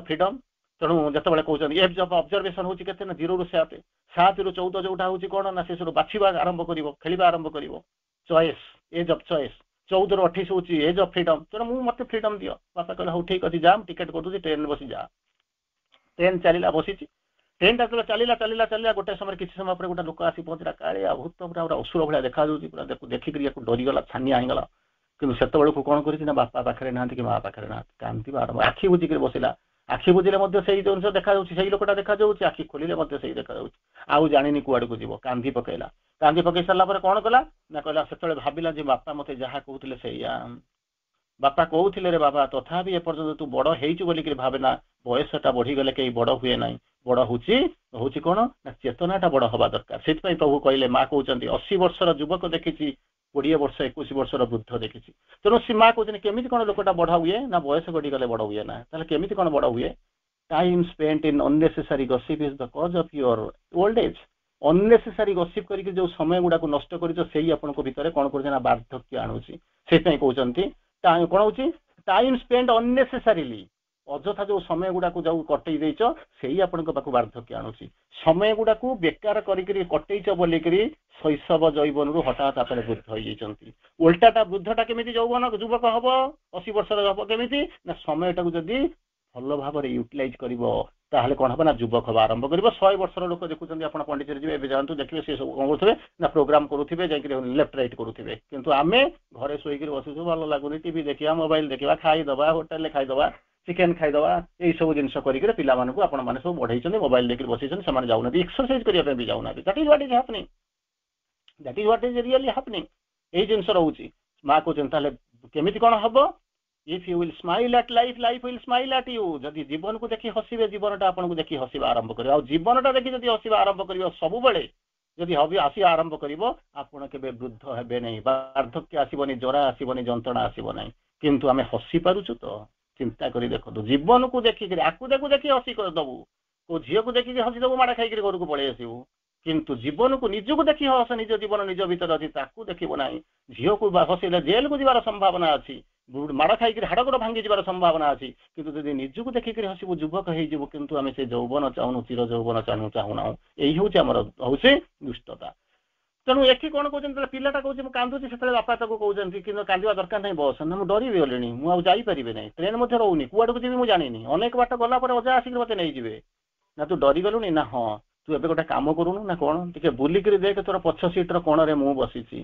ଫ୍ରିଡମ ତେଣୁ ଯେତେବେଳେ କହୁଛନ୍ତି ଏଜ୍ ଅଫ୍ ଅବଜରଭେସନ ହଉଛି କେତେ ନା 0 ରୁ 7 7 ରୁ 14 ଯୋଉଟା ହଉଛି କଣ ନା ସେ ସବୁ ବାଛିବା ଆରମ୍ଭ କରିବ ଖେଳିବା ଆରମ୍ଭ କରିବ ଚଏସ୍ ଏଜ୍ ଅଫ୍ ଚଏସ୍ 14 ରୁ 28 ହଉଛି ଏଜ୍ ଅଫ୍ ଫ୍ରିଡମ ତେଣୁ ମୁଁ ମତେ ଫ୍ରିଡମ ଦିଅ ବାପା କହିଲା ହଉ ଠିକ ଅଛି ଯା ମୁଁ ଟିକେଟ କରିଦଉଛି ଟ୍ରେନରେ ବସି ଯା ଟ୍ରେନ ଚାଲିଲା ବସିଛି ଟ୍ରେନଟା ଯେତେବେଳେ ଚାଲିଲା ଗୋଟେ ସମୟରେ କିଛି ସମୟ ପରେ ଗୋଟେ ଲୋକ ଆସି ପହଞ୍ଚିଲା କାଳିଆ ଭୂତ ପୁରା ଅସୁର ଭଳିଆ ଦେଖାଯାଉଛି ପୁରା ଦେଖିକିରି ୟାକୁ ଡରିଗଲା ଛାନିଆ ହେଇଗଲା କିନ୍ତୁ ସେତେବେଳକୁ କଣ କରିଛି ନା ବାପା ପାଖରେ ନାହାନ୍ତି କି ମା ପାଖରେ ନାହାନ୍ତି କାନ୍ଦିବା ଆରମ୍ଭ ଆଖି ବୁଜିକିରି ବସିଲା ଆଖି ବୁଜିଲେ ମଧ୍ୟ ସେଇ ଜିନିଷ ଦେଖାଯାଉଛି ସେଇ ଲୋକଟା ଦେଖାଯାଉଛି ଆଖି ଖୋଲିଲେ ମଧ୍ୟ ସେଇ ଦେଖାଯାଉଛି ଆଉ ଜାଣିନି କୁଆଡକୁ ଯିବ କାନ୍ଦି ପକେଇଲା କାନ୍ଦି ପକେଇ ସାରିଲା ପରେ କଣ କଲା ନା କହିଲା ସେତେବେଳେ ଭାବିଲା ଯେ ବାପା ମତେ ଯାହା କହୁଥିଲେ ସେଇଆ ବାପା କହୁଥିଲେ ରେ ବାବା ତଥାପି ଏପର୍ଯ୍ୟନ୍ତ ତୁ ବଡ ହେଇଛୁ ବୋଲିକିରି ଭାବେ ନା ବୟସଟା ବଢିଗଲେ କେହି ବଡ ହୁଏ ନାହିଁ ବଡ ହଉଛି କଣ ନା ଚେତନାଟା ବଡ ହବା ଦରକାର ସେଥିପାଇଁ ପ୍ରଭୁ କହିଲେ ମା କହୁଛନ୍ତି 80 ବର୍ଷର ଯୁବକ ଦେଖିଛି 20 ବର୍ଷ 21 ବର୍ଷର ବୃଦ୍ଧ ଦେଖିଛି ତେଣୁ ସେ ମା କହୁଛନ୍ତି କେମିତି କଣ ଲୋକଟା ବଡ ହୁଏ ନା ବୟସ ଗଡିଗଲେ ବଡ ହୁଏ ନା ତାହେଲେ କେମିତି କଣ ବଡ ହୁଏ time spent in unnecessary gossip is the cause of your old age unnecessary gossip କରିକି ଯୋଉ ସମୟ ଗୁଡାକୁ ନଷ୍ଟ କରିଛ ସେଇ ଆପଣଙ୍କ ଭିତରେ କଣ କରୁଛି ନା ବାର୍ଦ୍ଧକ୍ୟ ଆଣୁଛି ସେଥିପାଇଁ କହୁଛନ୍ତି କଣ ହଉଛି ଟାଇମ ସ୍ପେଣ୍ଡ ଅନନେସେସାରିଲି ଅଯଥା ଯୋଉ ସମୟ ଗୁଡାକୁ ଯୋଉ କଟେଇ ଦେଇଛ ସେଇ ଆପଣଙ୍କ ପାଖକୁ ବାର୍ଦ୍ଧକ୍ୟ ଆଣୁଛି ସମୟ ଗୁଡାକୁ ବେକାର କରିକିରି କଟେଇଛ ବୋଲିକିରି ଶୈଶବ ଯୌବନରୁ ହଠାତ୍ ଆପଣ ବୃଦ୍ଧ ହେଇଯାଇଛନ୍ତି ଓଲଟାଟା ବୃଦ୍ଧଟା କେମିତି ଯୁବକ ହବ 80 ବର୍ଷର ହବ କେମିତି ନା ସମୟଟାକୁ ଯଦି ଭଲ ଭାବରେ ୟୁଟିଲାଇଜ କରିବ ତାହେଲେ କଣ ହବ ନା ଯୁବକ ହବା ଆରମ୍ଭ କରିବ 100 ବର୍ଷର ଲୋକ ଦେଖୁଛନ୍ତି ଆପଣ ପଣ୍ଡିଚେରୀ ଯିବେ ଏବେ ଯାଆନ୍ତୁ ଦେଖିବେ ସେ ସବୁ କଣ କରୁଥିବେ ନା ପ୍ରୋଗ୍ରାମ କରୁଥିବେ ଯାଇକିରି ଲେଫ୍ଟ ରାଇଟ୍ କରୁଥିବେ କିନ୍ତୁ ଆମେ ଘରେ ଶୋଇକିରି ବସୁଛୁ ଭଲ ଲାଗୁନି ଟିଭି ଦେଖିବା ମୋବାଇଲ ଦେଖିବା ଖାଇଦବା ହୋଟେଲରେ ଖାଇଦବା ଚିକେନ ଖାଇଦବା ଏଇ ସବୁ ଜିନିଷ କରିକିରି ପିଲାମାନଙ୍କୁ ଆପଣ ମାନେ ସବୁ ବଢେଇଛନ୍ତି ମୋବାଇଲ ଦେଖିକି ବସେଇଛନ୍ତି ସେମାନେ ଯାଉନାହାନ୍ତି ଏକ୍ସରସାଇଜ କରିବା ପାଇଁ ବି ଯାଉନାହାନ୍ତି that is what is really happening ଏଇ ଜିନିଷ ରହୁଛି ମା କହୁଛନ୍ତି ତାହେଲେ କେମିତି କଣ ହବ If you will smile at life, life will smile at you. ଯଦି ଜୀବନକୁ ଦେଖି ହସିବେ ଜୀବନଟା ଆପଣଙ୍କୁ ଦେଖି ହସିବା ଆରମ୍ଭ କରିବ ଆଉ ଜୀବନଟା ଦେଖି ଯଦି ହସିବା ଆରମ୍ଭ କରିବ ସବୁବେଳେ ଯଦି ଆସିବା ଆରମ୍ଭ କରିବ ଆପଣ କେବେ ବୃଦ୍ଧ ହେବେ ନାହିଁ ବାର୍ଦ୍ଧକ୍ୟ ଆସିବନି ଜରା ଆସିବନି ଯନ୍ତ୍ରଣା ଆସିବ ନାହିଁ କିନ୍ତୁ ଆମେ ହସି ପାରୁଛୁ ତ ଚିନ୍ତା କରି ଦେଖନ୍ତୁ ଜୀବନକୁ ଦେଖିକିରି ଆକୁ ଦେଖି ହସି କରିଦବୁ କୋଉ ଝିଅକୁ ଦେଖିକି ହସିଦବୁ ମାଡ ଖାଇକିରି ଘରକୁ ପଳେଇ ଆସିବୁ କିନ୍ତୁ ଜୀବନକୁ ନିଜକୁ ଦେଖି ହସ ନିଜ ଜୀବନ ନିଜ ଭିତରେ ଅଛି ତାକୁ ଦେଖିବ ନାହିଁ ଝିଅକୁ ହସିଲେ ଜେଲକୁ ଯିବାର ସମ୍ଭାବନା ଅଛି ମାଡ ଖାଇକିରି ହାଡ ଗୋଡ ଭାଙ୍ଗି ଯିବାର ସମ୍ଭାବନା ଅଛି କିନ୍ତୁ ଯଦି ନିଜକୁ ଦେଖିକିରି ହସିବୁ ଯୁବକ ହେଇଯିବୁ କିନ୍ତୁ ଆମେ ସେ ଯୌବନ ଚାହୁଁନୁ ଚିର ଯୌବନ ଚାହୁଁନାହୁଁ ଏଇ ହଉଛି ଆମର ହଉଛି ଦୁଷ୍ଟତା ତେଣୁ ଏଠି କଣ କହୁଛନ୍ତି ପିଲାଟା କହୁଛି ମୁଁ କାନ୍ଦୁଛି ସେତେବେଳେ ବାପା ତାକୁ କହୁଛନ୍ତି କିନ୍ତୁ କାନ୍ଦିବା ଦରକାର ନାହିଁ ବସ ନା ମୁଁ ଡରିବି ଗଲିଣି ମୁଁ ଆଉ ଯାଇପାରିବି ନାହିଁ ଟ୍ରେନ ମଧ୍ୟ ରହୁନି କୁଆଡକୁ ଯିବି ମୁଁ ଜାଣିନି ଅନେକ ବାଟ ଗଲା ପରେ ଅଜା ଆସିକି ମତେ ନେଇଯିବେ ନା ତୁ ଡରିଗଲୁଣି ନା ହଁ ତୁ ଏବେ ଗୋଟେ କାମ କରୁନୁ ନା କଣ ଟିକେ ବୁଲିକିରି ଦେଖ ତୋର ପଛ ସିଟର କୋଣରେ ମୁଁ ବସିଛି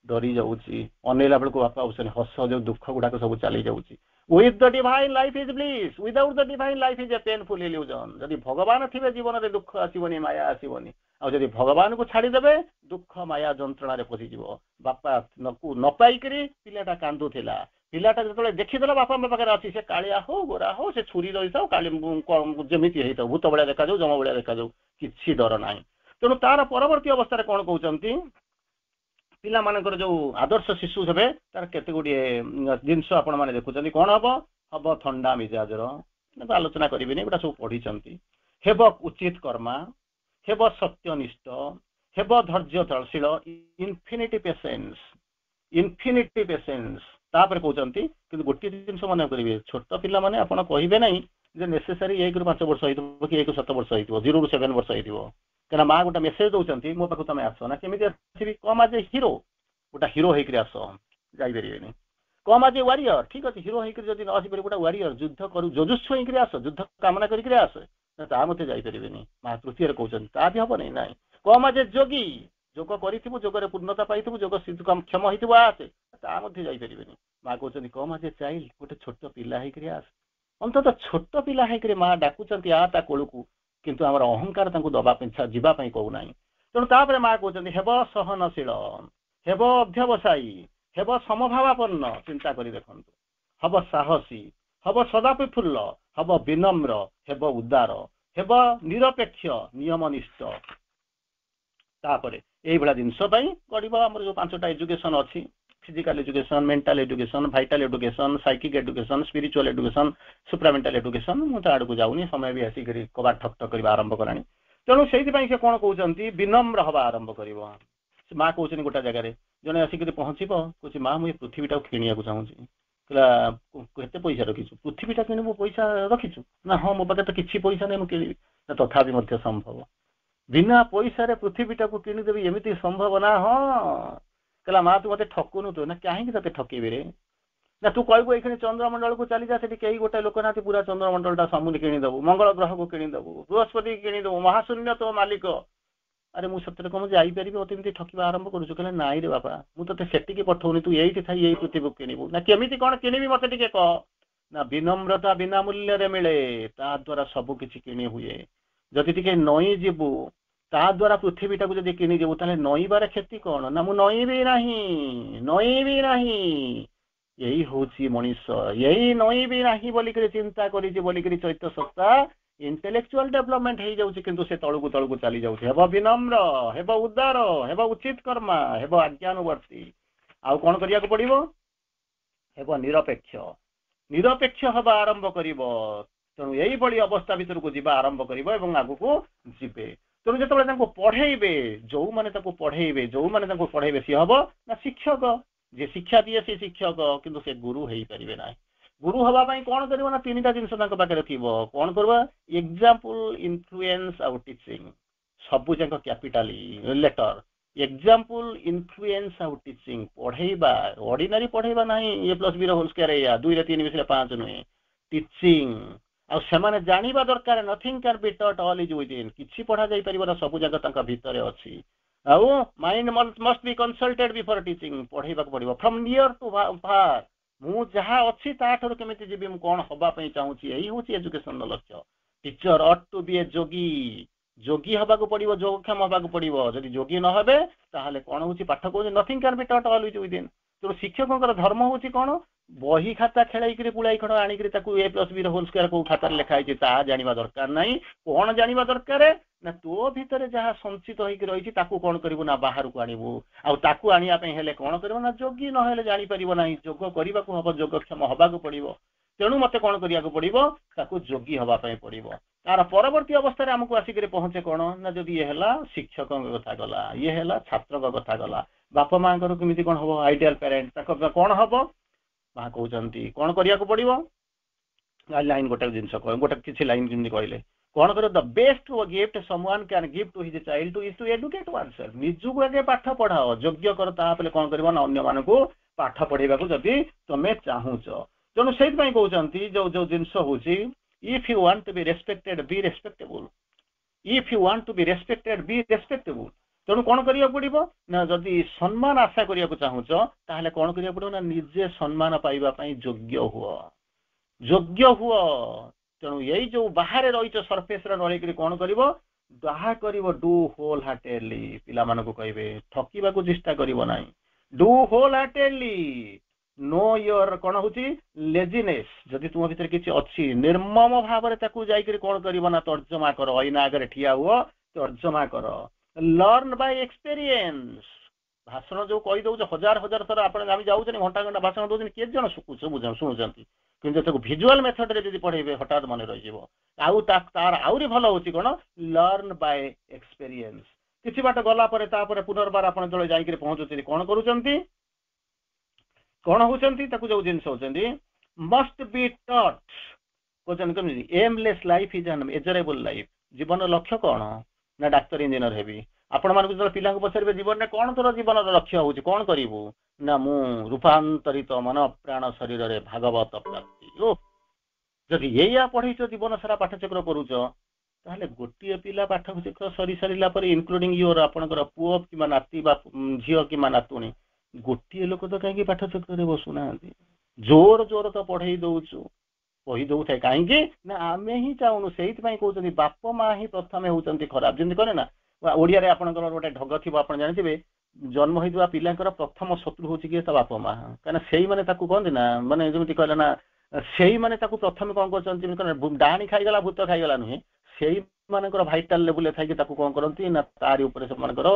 ଡରି ଯାଉଛି ଅନେଇଲା ବେଳକୁ ବାପା ଆଉଛନ୍ତି ହସ ଯୋଉ ଦୁଃଖ ଗୁଡାକ ସବୁ ଚାଲି ଯାଉଛି with the divine life is bliss without the divine life is a painful illusion ଯଦି ଭଗବାନ ଥିବେ ଜୀବନରେ ଦୁଃଖ ଆସିବନି ମାୟା ଆସିବନି ଆଉ ଯଦି ଭଗବାନଙ୍କୁ ଛାଡିଦେବେ ଦୁଃଖ ମାୟା ଯନ୍ତ୍ରଣାରେ ପଶିଯିବ ବାପା ନ ପାଇକିରି ପିଲାଟା କାନ୍ଦୁଥିଲା ପିଲାଟା ଯେତେବେଳେ ଦେଖିଦେଲା ବାପାଙ୍କ ପାଖରେ ଅଛି ସେ କାଳିଆ ହଉ ଗୋରା ହଉ ସେ ଛୁରୀ ରହିଥାଉ କାଳି ଯେମିତି ହେଇଥାଉ ଭୂତ ଭଳିଆ ଦେଖାଯାଉ ଜମ ଭଳିଆ ଦେଖାଯାଉ କିଛି ଡର ନାହିଁ ତେଣୁ ତାର ପରବର୍ତ୍ତୀ ଅବସ୍ଥାରେ କଣ କହୁଛନ୍ତି पिला मानकर जो आदर्श शिशु हेबे तार केते गुडी जिंस आपण माने देखुचंती कोन हबो हबो ठंडा मिजाजर आलोचना करिबिनी एटा सब पढी चंती हेबो उचित कर्मा हेबो सत्यनिष्ठ हेबो धैर्यशील इनफिनिटी पेशेंस तापर कहउचंती कि गोटे जिंस मन करिवे छोट पिला माने आपण कहिबे नै जे नेसेसरी 1 ରୁ 5 वर्ष होइतो कि 1 ରୁ 7 वर्ष होइतो 0 ରୁ 7 वर्ष होइतो कना मां गोटा मेसेज दउचंती मो पाखु तमे आसो ना केमिति आसीबी कम आज हीरो गोटा हीरो हेकरी आसो जाई परिबेनी कम आज वारियर ठीक अछि हीरो हेकरी जदि न आसी परिबे गोटा वारियर युद्ध करू जोजुस्व हेकरी आसो युद्ध कामना करिकरी आसो ता मते जाई परिबेनी मां तृतीय रे कहउचंती ता भी हबो नै नै कम आज जोगी जोग करिथिबो जोगरे पूर्णता पाइथिबो जोग सिद्ध कम क्षम होइथिबो आसे ता मते जाई परिबेनी मां कहउचंती कम आज चाइल्ड गोटे छोट पिला हेकरी आस अंतत छोट पिला हेकरी मां डाकुचंती आ ता कोळुकू किंतु हमर अहंकार तांको दबा पिछा जीवा पई कहू नाही तेणु तापर मां कहउचंती हेबो सहनशील हेबो अध्यवसायी हेबो समभावापन्न चिंता करी देखंतु हेबो साहसी हेबो सदा प्रफुल्ल हेबो विनम्र हेबो उदार हेबो निरपेक्ष नियमनिष्ठ तापर एई भला जिंस पई गडिबो हमर जो पांचटा एजुकेशन अछि physical education mental education vital education psychic education spiritual education supramental education मु त आडू जाउनी समय भी आसी करी कबाट ठक ठक करबा आरंभ करानी तेणु सेहि पई से कोन कहउचंती विनम्र हवा आरंभ करिवो मां कहउचनी गोटा जगह रे जने आसी करी पहुंचीबो कहउची मां मु पृथ्वीटा किनिया को चाहूची कला केते पैसा रखिछु पृथ्वीटा किनबो पैसा रखिछु ना हां मो पाके त किछि पैसा नै मु किनिबी ना तथापि मध्य संभव बिना पैसा रे पृथ्वीटा को किनि देबी एमिति संभव ना हां कला मां तू मते ठकुनु तो ना काहे तते ठकेबे रे ना तू कहबो एखने चंद्रमंडल को चली जा सेठी केही गोटे लोक नाती पूरा चंद्रमंडल ता समुद्र किनि दबो मंगल ग्रह को किनि दबो बृहस्पति किनि दबो महाशून्य तो मालिक अरे मु सत्य कम जाई परिबे ओते मिति ठकिबा आरंभ करू कहले नाई रे बापा मु तते सेठी के पठौनी तू एही थाई एही पृथ्वी को किनिबो ना केमिति कोन किनिबी मते टिके कह ना विनम्रता बिना मूल्य रे मिले ता द्वारा सब किछि किनि हुए जति टिके नई जीवु ता द्वारा पृथ्वीटा को जदि किनि जेबो ताले नईबार क्षति कोन ना मु नईबी नाही यही होची मनीष यही नईबी नाही बोली करे चिंता करी जे बोली करे चैत्य सत्ता इंटेलेक्चुअल डेवलपमेंट हे जाउची किंतु से तळकु तळकु चली जाउची हेबो विनम्र हेबो उदार हेबो उचित कर्मा हेबो आज्ञानुवर्ती आउ कोन करिया को पड़िबो हेबो निरपेक्ष हबा आरंभ करिवो तेणु यही बड़ी अवस्था भीतर को जीवा आरंभ करिवो एवं आगु को जीवे तेणु जो पढ़ेबे जो मैंने पढ़ेबे सी हम ना शिक्षक जे शिक्षा दिए सी शिक्षक किंतु से गुरु हो पारे ना गुरु हवाई कौन कर ना 3टा जिनस पाखे कौन करवा एग्जाम्पल इन्फ्लुएंस आउ टीचिंग सबू जाक कैपिटाली लेटर एग्जाम्पल इन्फ्लुएंस आउ टीचिंग पढ़ेबा ऑर्डिनरी पढ़ेबा ना A+B होल स्क्वायर या 2 रे 3 मिसले 5 नुहे टीचिंग आ सेमाने जानिबा दरकार nothing can be taught all is with in किछि पढ़ा जाई परिबो सब जगह तंका भीतर अछि आउ mind must be consulted before teaching पढ़ेबा पड़िबो फ्रॉम नियर टू फार मु जहा अछि ताठर केमिति जीबी मु कोन हबा पई चाहूची एही होची एजुकेशन लक्ष्य टीचर ऑट टू बी ए जोगी हबा को पड़िबो जोगक्षम हबा को पड़िबो जदि जोगी न हबे ताहाले कोन होची पाठ को nothing can be taught all is with in तो शिक्षकଙ୍କର धर्म होची कोन बही खाता खेलाई करी पुलाई खण आनी करी ताकू A+B होल स्क्वायर को खाता लेखा आइछि ता जानिबा दरकार नाही कोन जानिबा दरकार ना तो भीतर जहा संचित होई कि रहिछि ताकू कोन करिवो ना बाहर को आनिबो आ ताकू आनिया पे हेले कोन करिवो ना जोगी न हेले जानि परिबो नाही जोग करिबा को हबो जोगक्षम हबा को पड़िबो तेणु मते कोन करिया को पड़िबो ताकू जोगी हबा पे पड़िबो तार परवर्ती अवस्था रे हमकु आसी करी पहुंचे कोन ना जदि ये हेला शिक्षक कथा गला ये हेला छात्र कथा गला बापा मां कर केमिति कोन हबो आइडियल पेरेंट ताको कोन हबो मां कहउचंती कोन करिया को पड़िबो लाइन गोटे जिंस गोटे किछि लाइन जिंदि कहले कोन करो the best gift someone can give to his child is to educate oneself निजु को आगे पाठ पढ़ाओ योग्य कर तापले कोन करबो ना अन्य मानको पाठ पढ़ेबा को जदि तमे चाहूच तेणु से कहउचंती जो जो जिंस होची if you want to be respected be respectable if you want to be respected be respectable तेणु कौन करिया पड़िबो ना जदि सम्मान आशा करिया को चाहूच ताहले कौन करिया पड़िबो ना निजे सम्मान पाइबा पई योग्य हुओ तेणु यही जो बाहर रही सरफेस रही कौन करिवो दाहा करिवो डू होल हार्टेडली पिला मानको कहबे ठकीबा को चेष्टा करिवो नाही do wholeheartedly no your कौन होची लेजीनेस जदि तुम भीतर किछि अछि निर्मम भाव रे ताकू जाई करी कौन करिवो ना तर्जमा करो आईना आगे ठिया हुओ तर्जमा करो लर्न बाय एक्सपीरियंस ଭାଷଣ ଯୋଉ କହିଦଉଛ ହଜାର ହଜାର ଥର ଆପଣ ଆମେ ଯାଉଛନ୍ତି ଘଣ୍ଟା ଘଣ୍ଟା ଭାଷଣ ଦଉଛନ୍ତି କେତେ ଜଣ ଶୁଣୁଛନ୍ତି, କିନ୍ତୁ ତାକୁ ଭିଜୁଆଲ ମେଥଡରେ ଯଦି ପଢେଇବେ ହଠାତ୍ ମନେ ରହିଯିବ। ଆଉ ତାର ଆହୁରି ଭଲ ହଉଛି କଣ, ଲର୍ନ ବାଇ ଏକ୍ସପେରିଏନ୍ସ। କିଛି ବାଟ ଗଲା ପରେ ତାପରେ ପୁନର୍ବାର ଆପଣ ଯେତେବେଳେ ଯାଇକିରି ପହଞ୍ଚୁଛନ୍ତି କଣ କରୁଛନ୍ତି, କଣ ହଉଛନ୍ତି, ତାକୁ ଯୋଉ ଜିନିଷ ହଉଛନ୍ତି ମଷ୍ଟ ବି ଟଟ୍ କହୁଛନ୍ତି କେମିତି, ଏମଲେସ୍ ଲାଇଫ ଇଜ ଆନ୍ ମେଜରେବଲ ଲାଇଫ। ଜୀବନର ଲକ୍ଷ୍ୟ କଣ ନା ଡାକ୍ତର ଇଞ୍ଜିନିୟର ହେବି। ଆପଣ ମାନଙ୍କୁ ଯେତେବେଳେ ପିଲାଙ୍କୁ ପଚାରିବେ ଜୀବନରେ କଣ ତୋର ଜୀବନର ଲକ୍ଷ୍ୟ ହଉଛି, କଣ କରିବୁ, ନା ମୁଁ ରୂପାନ୍ତରିତ ମନ ପ୍ରାଣ ଶରୀରରେ ଭାଗବତ ପ୍ରାପ୍ତି। ଓ ଯଦି ଏଇଆ ପଢେଇଛ ଜୀବନ ସାରା ପାଠଚକ୍ର କରୁଛ, ତାହେଲେ ଗୋଟିଏ ପିଲା ପାଠଚକ୍ର ସରି ସାରିଲା ପରେ ଇନକ୍ଲୁଡିଂ ୟୁର ଆପଣଙ୍କର ପୁଅ କିମ୍ବା ନାତି ବା ଝିଅ କିମ୍ବା ନାତୁଣୀ, ଗୋଟିଏ ଲୋକ ତ କାହିଁକି ପାଠଚକ୍ରରେ ବସୁନାହାନ୍ତି। ଜୋର ଜୋର ତ ପଢେଇ ଦଉଛୁ, କହି ଦଉଥାଏ କାହିଁକି ନା ଆମେ ହିଁ ଚାହୁଁନୁ। ସେଇଥିପାଇଁ କହୁଛନ୍ତି ବାପ ମା ହିଁ ପ୍ରଥମେ ହଉଛନ୍ତି ଖରାପ। ଯେମିତି କରେ ନା ଓଡିଆରେ ଆପଣଙ୍କର ଗୋଟେ ଢଗ ଥିବ, ଆପଣ ଜାଣିଥିବେ ଜନ୍ମ ହେଇଥିବା ପିଲାଙ୍କର ପ୍ରଥମ ଶତ୍ରୁ ହଉଛି କିଏ, ତା ବାପ ମା। କାହିଁକିନା ସେଇମାନେ ତାକୁ କହନ୍ତି ନା, ମାନେ ଯେମିତି କହିଲେ ନା ସେଇମାନେ ତାକୁ ପ୍ରଥମେ କଣ କରୁଛନ୍ତି, ଯେମିତି ଡାହାଣୀ ଖାଇଗଲା ଭୂତ ଖାଇଗଲା ନୁହେଁ, ସେଇମାନଙ୍କର ଭାଇଟାଲ ଲେବୁଲରେ ଥାଇକି ତାକୁ କଣ କରନ୍ତି ନା ତାରି ଉପରେ ସେମାନଙ୍କର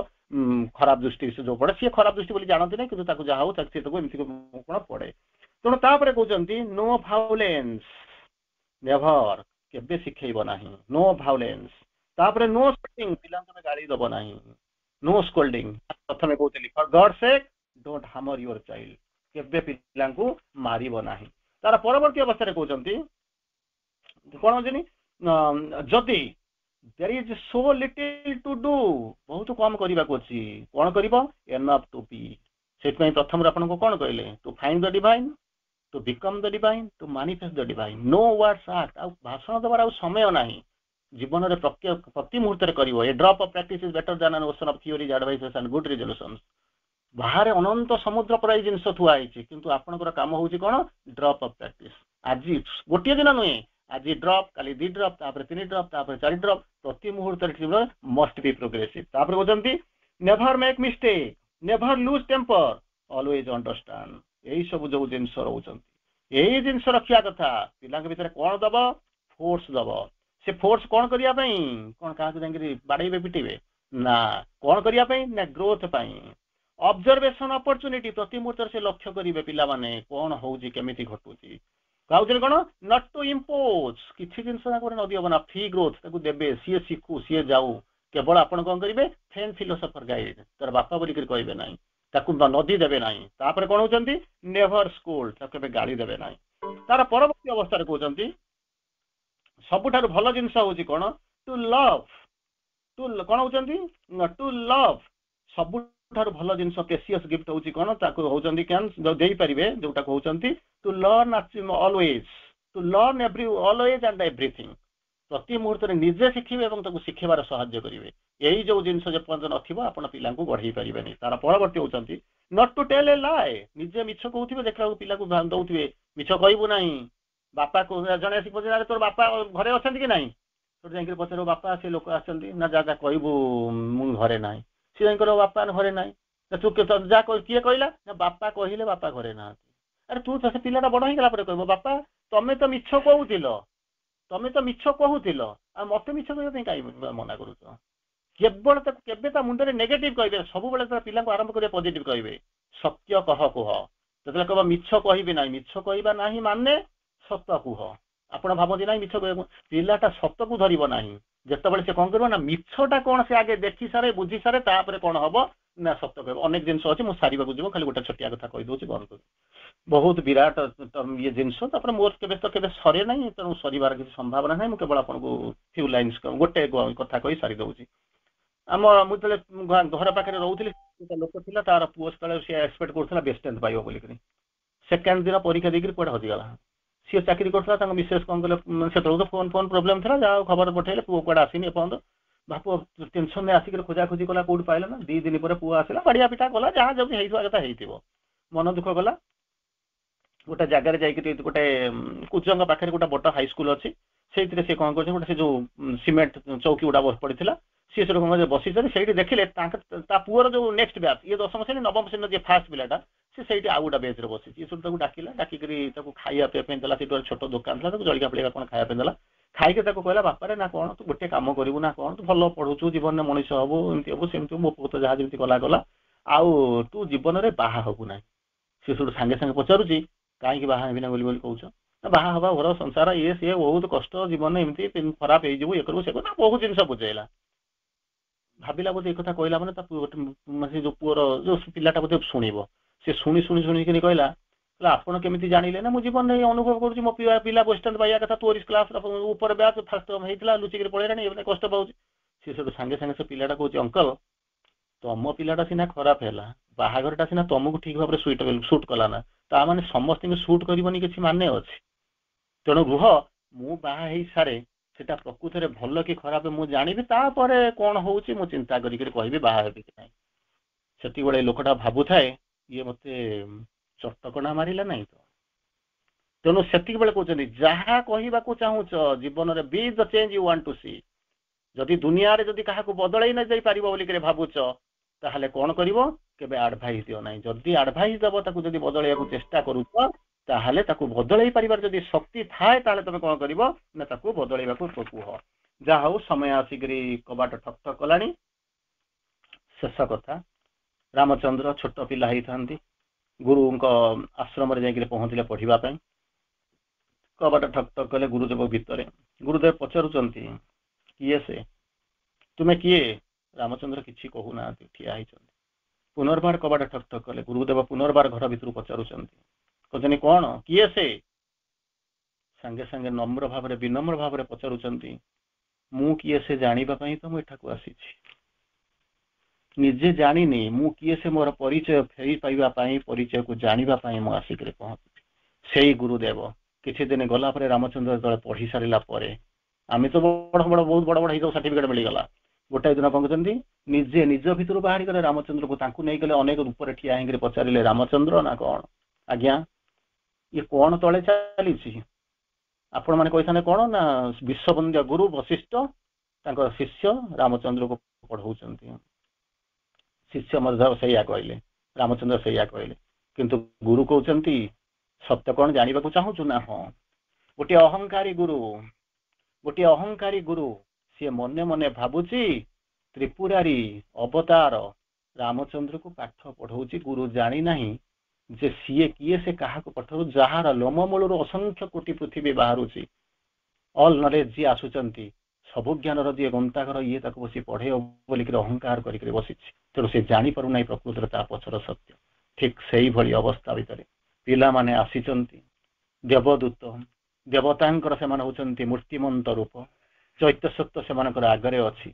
ଖରାପ ଦୃଷ୍ଟି ଯୋଉ ପଡେ, ସିଏ ଖରାପ ଦୃଷ୍ଟି ବୋଲି ଜାଣନ୍ତି ନାହିଁ, କିନ୍ତୁ ତାକୁ ଯାହା ହଉ ସେ ତାକୁ ଏମିତି କଣ ପଡେ। ତେଣୁ ତାପରେ କହୁଛନ୍ତି ନୋ ଭାଉଲେନ୍ସ ନେଭର, କେବେ ଶିଖେଇବ ନାହିଁ, ନୋ ଭାଉଲେନ୍ସ। ତାପରେ ନୋ ସ୍କୋଲ୍ଡିଂ, ପିଲାଙ୍କୁ ଗାଳି ଦବ ନାହିଁ, ନୋ ସ୍କୋଲ୍ଡିଂ। ପ୍ରଥମେ କହୁଥିଲି for God sake don't hammer your child, କେବେ ପିଲାଙ୍କୁ ମାରିବ ନାହିଁ। ତାର ପରବର୍ତ୍ତୀ ଅବସ୍ଥାରେ କହୁଛନ୍ତି କଣ ହଉଛନ୍ତି, ଯଦି there is so little to do, ବହୁତ କମ କରିବାକୁ ଅଛି, କଣ କରିବ, enough to be। ସେଥିପାଇଁ ପ୍ରଥମରୁ ଆପଣଙ୍କୁ କଣ କହିଲେ, to find the divine, to become the divine, to manifest the divine. No words act, ଆଉ ଭାଷଣ ଦେବାର ଆଉ ସମୟ ନାହିଁ, ଜୀବନରେ ପ୍ରତି ମୁହୂର୍ତ୍ତରେ କରିବ। A drop of practice is better than an ocean of theories advices and good resolution. ବାହାରେ ଅନନ୍ତ ସମୁଦ୍ର ପରାଇ ଜିନିଷ ଥୁଆ ହେଇଛି, କିନ୍ତୁ ଆପଣଙ୍କର କାମ ହଉଛି କଣ, ଡ୍ରପ ଅଫ ପ୍ରାକ୍ଟିସ। ଆଜି ଗୋଟିଏ ଦିନ ନୁହେଁ, ଆଜି ଡ୍ରପ, କାଲି 2 ଡ୍ରପ, ତାପରେ 3 ଡ୍ରପ, ତାପରେ 4 ଡ୍ରପ, ପ୍ରତି ମୁହୂର୍ତ୍ତରେ ମଷ୍ଟ ବି ପ୍ରୋଗ୍ରେସିଭ। ତାପରେ କହୁଛନ୍ତି never make mistake, never loose temper, always understand. ଏଇ ସବୁ ଯୋଉ ଜିନିଷ ରହୁଛନ୍ତି, ଏଇ ଜିନିଷ ରଖିବା କଥା। ପିଲାଙ୍କ ଭିତରେ କଣ ଦବ, ଫୋର୍ସ ଦବ। ସେ ଫୋର୍ସ କଣ କରିବା ପାଇଁ, କଣ କାହାକୁ ଯାଇକିରି ବାଡେଇବେ ପିଟିବେ ନା, କଣ କରିବା ପାଇଁ ନା ଗ୍ରୋଥ ପାଇଁ। ଅବଜରଭେସନ ଅପରଚୁନିଟି, ପ୍ରତି ମୁହୂର୍ତ୍ତରେ ସେ ଲକ୍ଷ୍ୟ କରିବେ ପିଲାମାନେ କଣ ହଉଛି, କେମିତି ଘଟୁଛି। କହୁଛନ୍ତି କଣ, ନଟ୍ ଟୁ ଇମ୍ପୋଜ, କିଛି ଜିନିଷ ତାକୁ ନଦୀ ହବ ନା, ଫ୍ରି ଗ୍ରୋଥ ତାକୁ ଦେବେ, ସିଏ ଶିଖୁ, ସିଏ ଯାଉ। କେବଳ ଆପଣ କଣ କରିବେ, ଫ୍ରେଣ୍ଡ ଫିଲୋସଫର ଗାଇଡ, ତାର ବାପା ବୋଲିକରି କହିବେ ନାହିଁ, ତାକୁ ନଦୀ ଦେବେ ନାହିଁ। ତାପରେ କଣ ହଉଛନ୍ତି, ନେଭର ସ୍କୋଲ୍ଡ, ତାକୁ କେବେ ଗାଳି ଦେବେ ନାହିଁ। ତାର ପରବର୍ତ୍ତୀ ଅବସ୍ଥାରେ କହୁଛନ୍ତି ସବୁଠାରୁ ଭଲ ଜିନିଷ ହଉଛି କଣ, ଟୁ ଲଭ, କଣ ହଉଛନ୍ତି, ଟୁ ଲଭ। ସବୁଠାରୁ ଭଲ ଜିନିଷ ପ୍ରେସିୟସ୍ ଗିଫ୍ଟ ହଉଛି କଣ, ତାକୁ ହଉଛନ୍ତି ଦେଇପାରିବେ, ଯୋଉଟା କହୁଛନ୍ତି to learn always, to learn always and everything. ପ୍ରତି ମୁହୂର୍ତ୍ତରେ ନିଜେ ଶିଖିବେ ଏବଂ ତାକୁ ଶିଖେଇବାର ସାହାଯ୍ୟ କରିବେ। ଏଇ ଯୋଉ ଜିନିଷ ଯେପର୍ଯ୍ୟନ୍ତ ନଥିବ ଆପଣ ପିଲାଙ୍କୁ ବଢେଇ ପାରିବେନି। ତାର ପରବର୍ତ୍ତୀ ହଉଛନ୍ତି not to tell a lie, ନିଜେ ମିଛ କହୁଥିବେ ଦେଖିବାକୁ ପିଲାକୁ ଦଉଥିବେ, ମିଛ କହିବୁ ନାହିଁ। ବାପା ଜଣେ ଆସିକି ପଚାରିଲେ ତୋର ବାପା ଘରେ ଅଛନ୍ତି କି ନାହିଁ, ତୋର ଯାଇକି ପଚାରିବ ବାପା ସେ ଲୋକ ଆସନ୍ତି ନା, ଯାହା କହିବୁ ମୁଁ ଘରେ ନାହିଁ। ସିଏ ଯାଇଙ୍କର ବାପା ଘରେ ନାହିଁ, ତୁ ଯାହା କିଏ କହିଲା ନା ବାପା କହିଲେ ବାପା ଘରେ ନାହାନ୍ତି। ଆରେ ତୁ ସେ ପିଲାଟା ବଡ ହେଇଗଲା ପରେ କହିବ ବାପା ତମେ ତ ମିଛ କହୁଥିଲ, ତମେ ତ ମିଛ କହୁଥିଲ, ଆଉ ମତେ ମିଛ କହିବା ପାଇଁ କାହିଁ ମନା କରୁଛ। କେବଳ ତାକୁ କେବେ ତା ମୁଣ୍ଡରେ ନେଗେଟିଭ କହିବେ, ସବୁବେଳେ ତା ପିଲାଙ୍କୁ ଆରମ୍ଭ କରିବେ ପଜିଟିଭ କହିବେ। ସତ୍ୟ କହ କୁହ, ଯେତେବେଳେ କହିବ ମିଛ କହିବି ନାହିଁ, ମିଛ କହିବା ନାହିଁ ମାନେ ସତ କୁହ। ଆପଣ ଭାବନ୍ତି ନାହିଁ ମିଛ କହିବାକୁ, ପିଲାଟା ସତକୁ ଧରିବ ନାହିଁ। ଯେତେବେଳେ ସେ କଣ କରିବ ନା ମିଛଟା କଣ ସେ ଆଗେ ଦେଖି ସାରେ, ବୁଝି ସାରେ, ତାପରେ କଣ ହବ ନା ସତ କହିବ। ଅନେକ ଜିନିଷ ଅଛି, ମୁଁ ସାରିବାକୁ ଯିବ, ଖାଲି ଗୋଟେ ଛୋଟିଆ କଥା କହିଦଉଛି ବନ୍ଦ କରୁଛି। ବହୁତ ବିରାଟ ଇଏ ଜିନିଷ, ତାପରେ ମୋର କେବେ ସରେ ନାହିଁ, ତେଣୁ ସରିବାର କିଛି ସମ୍ଭାବନା ନାହିଁ। ମୁଁ କେବଳ ଆପଣଙ୍କୁ ଫ୍ୟୁ ଲାଇନ୍ସ ଗୋଟେ କଥା କହି ସାରି ଦଉଛି। ମୁଁ ଯେତେବେଳେ ଘର ପାଖରେ ରହୁଥିଲି, ଲୋକ ଥିଲା, ତାର ପୁଅ ସେତେବେଳେ ସେ ଏକ୍ସପେକ୍ଟ କରୁଥିଲା ବେଷ୍ଟ ଟେନ୍ଥ ପାଇବ ବୋଲିକିରି। ସେକେଣ୍ଡ ଦିନ ପରୀକ୍ଷା ଦେଇକିରି କୁଆଡେ ହଜିଗଲା। ସିଏ ଚାକିରି କରୁଥିଲା, ତାଙ୍କ ମିସେସ୍ କଣ କଲେ, ସେତେବେଳେ ତ ଫୋନ ପ୍ରୋବ୍ଲେମ ଥିଲା, ଯାହା ଖବର ପଠେଇଲେ ପୁଅ କୁଆଡେ ଆସିନି ଏପର୍ଯ୍ୟନ୍ତ। ବାପ ଟେନସନରେ ଆସିକି ଖୋଜାଖୋଜି କଲା, କୋଉଠି ପାଇଲା ନା, 2 ଦିନ ପରେ ପୁଅ ଆସିଲା, ବାଡିଆ ପିଟା କଲା, ଯାହା ଯେମିତି ହେଇଥିବା କଥା ହେଇଥିବ। ମନ ଦୁଃଖ କଲା। ଗୋଟେ ଜାଗାରେ ଯାଇକି ଗୋଟେ କୁଜଙ୍ଗ ପାଖରେ ଗୋଟେ ବଡ ହାଇସ୍କୁଲ ଅଛି, ସେଇଥିରେ ସେ କଣ କରୁଛି, ଗୋଟେ ସେ ଯୋଉ ସିମେଣ୍ଟ ଚୌକି ଗୁଡା ପଡିଥିଲା, ସିଏ ସେଠି କଣ ବସିଛନ୍ତି। ସେଇଠି ଦେଖିଲେ ତା ପୁଅର ଯୋଉ ନେକ୍ସଟ ବ୍ୟାଚ୍, ଇଏ 10ମ ଶ୍ରେଣୀ 9ମ ଶ୍ରେଣୀର ଯିଏ ଫାଷ୍ଟ ପିଲାଟା, ସେ ସେଇଠି ଆଉ ଗୋଟେ ବେଞ୍ଚରେ ବସିଛି। ଇଏ ସେଠୁ ତାକୁ ଡାକିଲା, ଡାକିକିରି ତାକୁ ଖାଇବା ପିଇବା ପାଇଁ ଦେଲା। ସେଠି ଗୋଟେ ଛୋଟ ଦୋକାନ ଥିଲା, ତାକୁ ଜଳିକା ଫଳିକା କଣ ଖାଇବା ପାଇଁ ଦେଲା। ଖାଇକି ତାକୁ କହିଲା ବାପାରେ ନା କଣ ତୁ ଗୋଟେ କାମ କରିବୁ ନା କଣ, ତୁ ଭଲ ପଢୁଛୁ, ଜୀବନରେ ମଣିଷ ହବୁ, ଏମିତି ହବୁ ସେମିତି ହବୁ, ମୋ ପୁଅ ତ ଯାହା ଯେମିତି ଗଲା। ଆଉ ତୁ ଜୀବନରେ ବାହା ହବୁ ନାହିଁ। ସେ ସେଠୁ ସାଙ୍ଗେ ସାଙ୍ଗେ ପଚାରୁଛି କାହିଁକି ବାହା ହେବି ନା ବୋଲି କହୁଛ? ନା ବାହା ହବା, ଘର ସଂସାର, ଇଏ ସିଏ ବହୁତ କଷ୍ଟ, ଜୀବନ ଏମିତି ଖରାପ ହେଇଯିବୁ, ଇଏ କରିବୁ ସେ କରିବୁ, ବହୁତ ଜିନିଷ ବୁଝେଇଲା। ଭାବିଲା ବୋଧେ ଏ କଥା କହିଲା ମାନେ ତା ସେ ଯୋଉ ପୁଅର ଯୋଉ ପିଲାଟା ବୋଧେ ଶୁଣିବ। ସେ ଶୁଣିକିନି କହିଲା ଆପଣ କେମିତି ଜାଣିଲେ? ନା ମୁଁ ଜୀବନରେ ଅନୁଭବ କରୁଛି ମୋ ପିଲା ବସଷ୍ଟାଣ୍ଡ ପାଇବା କଥା, ତୋରି କ୍ଲାସ ଉପରେ ବ୍ୟାଚ୍ ଫାଷ୍ଟ ହେଇଥିଲା, ଲୁଚିକି ପଳେଇଲାଣି, ଏବେ କଷ୍ଟ ପାଉଛି। ସେ ସେଠୁ ସାଙ୍ଗେ ସାଙ୍ଗେ ସେ ପିଲାଟା କହୁଛି ଅଙ୍କଲ ତମ ପିଲାଟା ସିନା ଖରାପ ହେଲା, ବାହାଘରଟା ସିନା ତମକୁ ଠିକ ଭାବରେ ସୁଟ୍ କଲା ନା, ତା ମାନେ ସମସ୍ତଙ୍କୁ ସୁଟ୍ କରିବନି କିଛି ମାନେ ଅଛି। ତେଣୁ ରୁହ, ମୁଁ ବାହା ହେଇ ସାରେ, ସେଟା ପ୍ରକୃତରେ ଭଲ କି ଖରାପ ମୁଁ ଜାଣିବି, ତାପରେ କଣ ହଉଛି ମୁଁ ଚିନ୍ତା କରିକି କହିବି ବାହା ହେବି କି ନାହିଁ। ସେତିକିବେଳେ ଲୋକଟା ଭାବୁଥାଏ ଇଏ ମତେ ଚଟକଣା ମାରିଲା ନାହିଁ ତ। ତେଣୁ ସେତିକି ବେଳେ କହୁଛନ୍ତି ଯାହା କହିବାକୁ ଚାହୁଁଛ ଜୀବନରେ, be the change you want to see. ଯଦି ଦୁନିଆରେ ଯଦି କାହାକୁ ବଦଳେଇ ନ ଯାଇ ପାରିବ ବୋଲିକି ଭାବୁଛ, ତାହେଲେ କଣ କରିବ? କେବେ ଆଡଭାଇସ୍ ଦିଅ ନାହିଁ। ଯଦି ଆଡଭାଇସ୍ ଦବ, ତାକୁ ଯଦି ବଦଳେଇବାକୁ ଚେଷ୍ଟା କରୁଛ, ତାହେଲେ ତାକୁ ବଦଳେଇ ପାରିବାର ଯଦି ଶକ୍ତି ଥାଏ, ତାହେଲେ ତମେ କଣ କରିବ ନା ତାକୁ ବଦଳେଇବାକୁ କୁହ। ଯାହା ହଉ ସମୟ ଆସିକରି କବାଟ ଠକ୍ ଠକ୍ କଲାଣି। ଶେଷ କଥା, ରାମଚନ୍ଦ୍ର ଛୋଟ ପିଲା ହେଇଥାନ୍ତି, ଗୁରୁଙ୍କ ଆଶ୍ରମରେ ଯାଇକିରି ପହଞ୍ଚିଲେ ପଢିବା ପାଇଁ। କବାଟ ଠକ୍ ଠକ୍ କଲେ, ଗୁରୁଦେବ ଭିତରେ। ଗୁରୁଦେବ ପଚାରୁଛନ୍ତି କିଏ ସେ? ତୁମେ କିଏ? ରାମଚନ୍ଦ୍ର କିଛି କହୁନାହାନ୍ତି, ଠିଆ ହେଇଛନ୍ତି। ପୁନର୍ବାର କବାଟ ଠକ୍ ଠକ୍ କଲେ, ଗୁରୁଦେବ ପୁନର୍ବାର ଘର ଭିତରୁ ପଚାରୁଛନ୍ତି, କହୁଛନ୍ତି କଣ, କିଏ ସେ? ସାଙ୍ଗେ ସାଙ୍ଗେ ନମ୍ର ଭାବରେ, ବିନମ୍ର ଭାବରେ ପଚାରୁଛନ୍ତି, ମୁଁ କିଏ ସେ ଜାଣିବା ପାଇଁ ତ ମୁଁ ଏଠାକୁ ଆସିଛି। ନିଜେ ଜାଣିନି ମୁଁ କିଏ ସେ, ମୋର ପରିଚୟ ଫେରି ପାଇବା ପାଇଁ, ପରିଚୟକୁ ଜାଣିବା ପାଇଁ ମୁଁ ଆସିକରି ପହଞ୍ଚୁଛି। ସେଇ ଗୁରୁଦେବ। କିଛି ଦିନ ଗଲା ପରେ ରାମଚନ୍ଦ୍ର ଯେତେବେଳେ ପଢି ସାରିଲା ପରେ, ଆମେ ତ ବହୁତ ବଡ ବଡ ହେଇଯାଉ, ସାର୍ଟିଫିକେଟ ମିଳିଗଲା। ଗୋଟାଏ ଦିନ କଣ କରୁଛନ୍ତି, ନିଜେ ନିଜ ଭିତରୁ ବାହାରି ଗଲେ ରାମଚନ୍ଦ୍ରକୁ, ତାଙ୍କୁ ନେଇଗଲେ ଅନେକ ରୂପରେ ଠିଆ ହେଇକିରି ପଚାରିଲେ, ରାମଚନ୍ଦ୍ର ନା କଣ? ଆଜ୍ଞା ଇଏ କଣ ତଳେ ଚାଲିଛି? ଆପଣ ମାନେ କହିଥାନ୍ତେ କଣ ନା ବିଶ୍ୱବନ୍ଦ୍ୟ ଗୁରୁ ବଶିଷ୍ଠ ତାଙ୍କ ଶିଷ୍ୟ ରାମଚନ୍ଦ୍ରକୁ ପଢଉଛନ୍ତି। ଶିଷ୍ୟ ମଧ୍ୟ ସେଇଆ କହିଲେ, ରାମଚନ୍ଦ୍ର ସେଇଆ କହିଲେ। କିନ୍ତୁ ଗୁରୁ କହୁଛନ୍ତି ସତ୍ୟ କଣ ଜାଣିବାକୁ ଚାହୁଁଛୁ? ନା ହଁ। ଗୋଟିଏ ଅହଙ୍କାରୀ ଗୁରୁ, ଗୋଟିଏ ଅହଙ୍କାରୀ ଗୁରୁ, ସିଏ ମନେ ମନେ ଭାବୁଛି ତ୍ରିପୁରାରୀ ଅବତାର ରାମଚନ୍ଦ୍ରକୁ ପାଠ ପଢଉଛି। ଗୁରୁ ଜାଣି ନାହିଁ ଯେ ସିଏ କିଏ, ସେ କାହାକୁ ପଠାଉ, ଯାହାର ଲୋମ ମୂଳରୁ ଅସଂଖ୍ୟ କୋଟି ପୃଥିବୀ ବାହାରୁଛି। ଅଲ୍ ନଲେଜ ଯିଏ ଆସୁଛନ୍ତି, ସବୁ ଜ୍ଞାନର ଯିଏ ଗନ୍ତାଘର, ଇଏ ତାକୁ ବସି ପଢେଇବ ବୋଲିକି ଅହଙ୍କାର କରିକି ବସିଛି। ତେଣୁ ସେ ଜାଣିପାରୁନାହିଁ ପ୍ରକୃତରେ ତା ପଛର ସତ୍ୟ। ଠିକ ସେଇଭଳି ଅବସ୍ଥା ଭିତରେ ପିଲାମାନେ ଆସିଛନ୍ତି, ଦେବଦୂତ, ଦେବତାଙ୍କର ସେମାନେ ହଉଛନ୍ତି ମୂର୍ତ୍ତିମନ୍ତ ରୂପ, ଚୈତ୍ୟ ସତ୍ୟ ସେମାନଙ୍କର ଆଗରେ ଅଛି।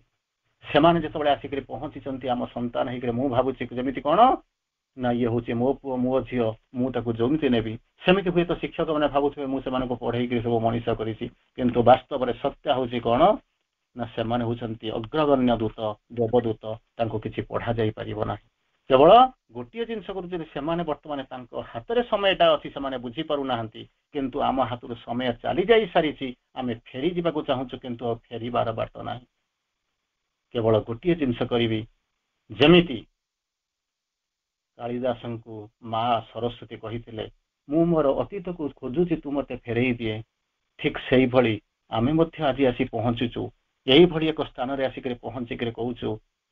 ସେମାନେ ଯେତେବେଳେ ଆସିକରି ପହଞ୍ଚିଛନ୍ତି ଆମ ସନ୍ତାନ ହେଇକରି, ମୁଁ ଭାବୁଛି ଯେମିତି କଣ ନା ଇଏ ହଉଛି ମୋ ପୁଅ ମୋ ଝିଅ, ମୁଁ ତାକୁ ଯେମିତି ନେବି। ସେମିତି ହୁଏତ ଶିକ୍ଷକ ମାନେ ଭାବୁଥିବେ ମୁଁ ସେମାନଙ୍କୁ ପଢେଇକି ସବୁ ମଣିଷ କରିଛି, କିନ୍ତୁ ବାସ୍ତବରେ ସତ୍ୟ ହଉଛି କଣ ନା ସେମାନେ ହଉଛନ୍ତି ଅଗ୍ରଗଣ୍ୟ ଦୂତ, ଦେବଦୂତ। ତାଙ୍କୁ କିଛି ପଢା ଯାଇ ପାରିବ ନାହିଁ। କେବଳ ଗୋଟିଏ ଜିନିଷ କରୁଛନ୍ତି, ସେମାନେ ବର୍ତ୍ତମାନ ତାଙ୍କ ହାତରେ ସମୟଟା ଅଛି, ସେମାନେ ବୁଝିପାରୁନାହାନ୍ତି। କିନ୍ତୁ ଆମ ହାତରୁ ସମୟ ଚାଲି ଯାଇ ସାରିଛି, ଆମେ ଫେରି ଯିବାକୁ ଚାହୁଁଛୁ, କିନ୍ତୁ ଫେରିବାର ବାଟ ନାହିଁ। କେବଳ ଗୋଟିଏ ଜିନିଷ କରିବି, ଯେମିତି କାଳିଦାସଙ୍କୁ ମା ସରସ୍ୱତୀ କହିଥିଲେ, ମୁଁ ମୋର ଅତୀତକୁ ଖୋଜୁଛି, ତୁ ମତେ ଫେରେଇ ଦିଏ। ଠିକ ସେଇଭଳି ଆମେ ମଧ୍ୟ ଆଜି ଆସି ପହଞ୍ଚୁଛୁ, ଏଇଭଳି ଏକ ସ୍ଥାନରେ ଆସିକରି ପହଞ୍ଚିକରି କହୁଛୁ,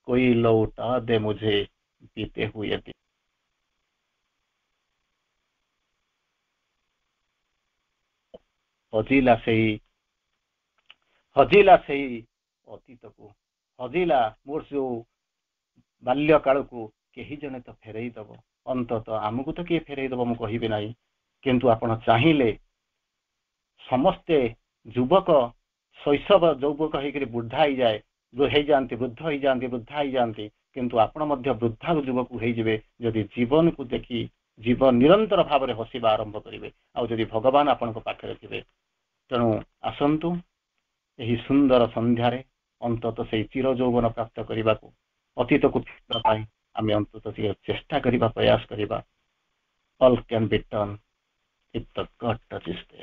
କୋଇ ଲୌଟା ଦେ ମୁଝେ बीते हुए दिन। ହଜିଲା ସେଇ ଅତୀତକୁ, ହଜିଲା ମୋର ଯୋଉ ବାଲ୍ୟ କାଳକୁ କେହି ଜଣେ ତ ଫେରେଇ ଦବ। ଅନ୍ତତଃ ଆମକୁ ତ କିଏ ଫେରେଇ ଦବ ମୁଁ କହିବି ନାହିଁ, କିନ୍ତୁ ଆପଣ ଚାହିଁଲେ ସମସ୍ତେ ଯୁବକ ଶୈଶବ ଯୌବକ ହେଇକରି ବୃଦ୍ଧା ହେଇଯାଆନ୍ତି, ବୃଦ୍ଧା ହେଇଯାଆନ୍ତି, କିନ୍ତୁ ଆପଣ ମଧ୍ୟ ବୃଦ୍ଧା ଯୁବକ ହେଇଯିବେ ଯଦି ଜୀବନକୁ ଦେଖି ଜୀବନ ନିରନ୍ତର ଭାବରେ ହସିବା ଆରମ୍ଭ କରିବେ, ଆଉ ଯଦି ଭଗବାନ ଆପଣଙ୍କ ପାଖରେ ଥିବେ। ତେଣୁ ଆସନ୍ତୁ ଏହି ସୁନ୍ଦର ସନ୍ଧ୍ୟାରେ ଅନ୍ତତଃ ସେଇ ଚିର ଯୌବନ ପ୍ରାପ୍ତ କରିବାକୁ, ଅତୀତକୁ ଫେରିବା ପାଇଁ ଆମେ ଅନ୍ତତଃ ଚେଷ୍ଟା କରିବା, ପ୍ରୟାସ କରିବା। All can be done if the God touches them।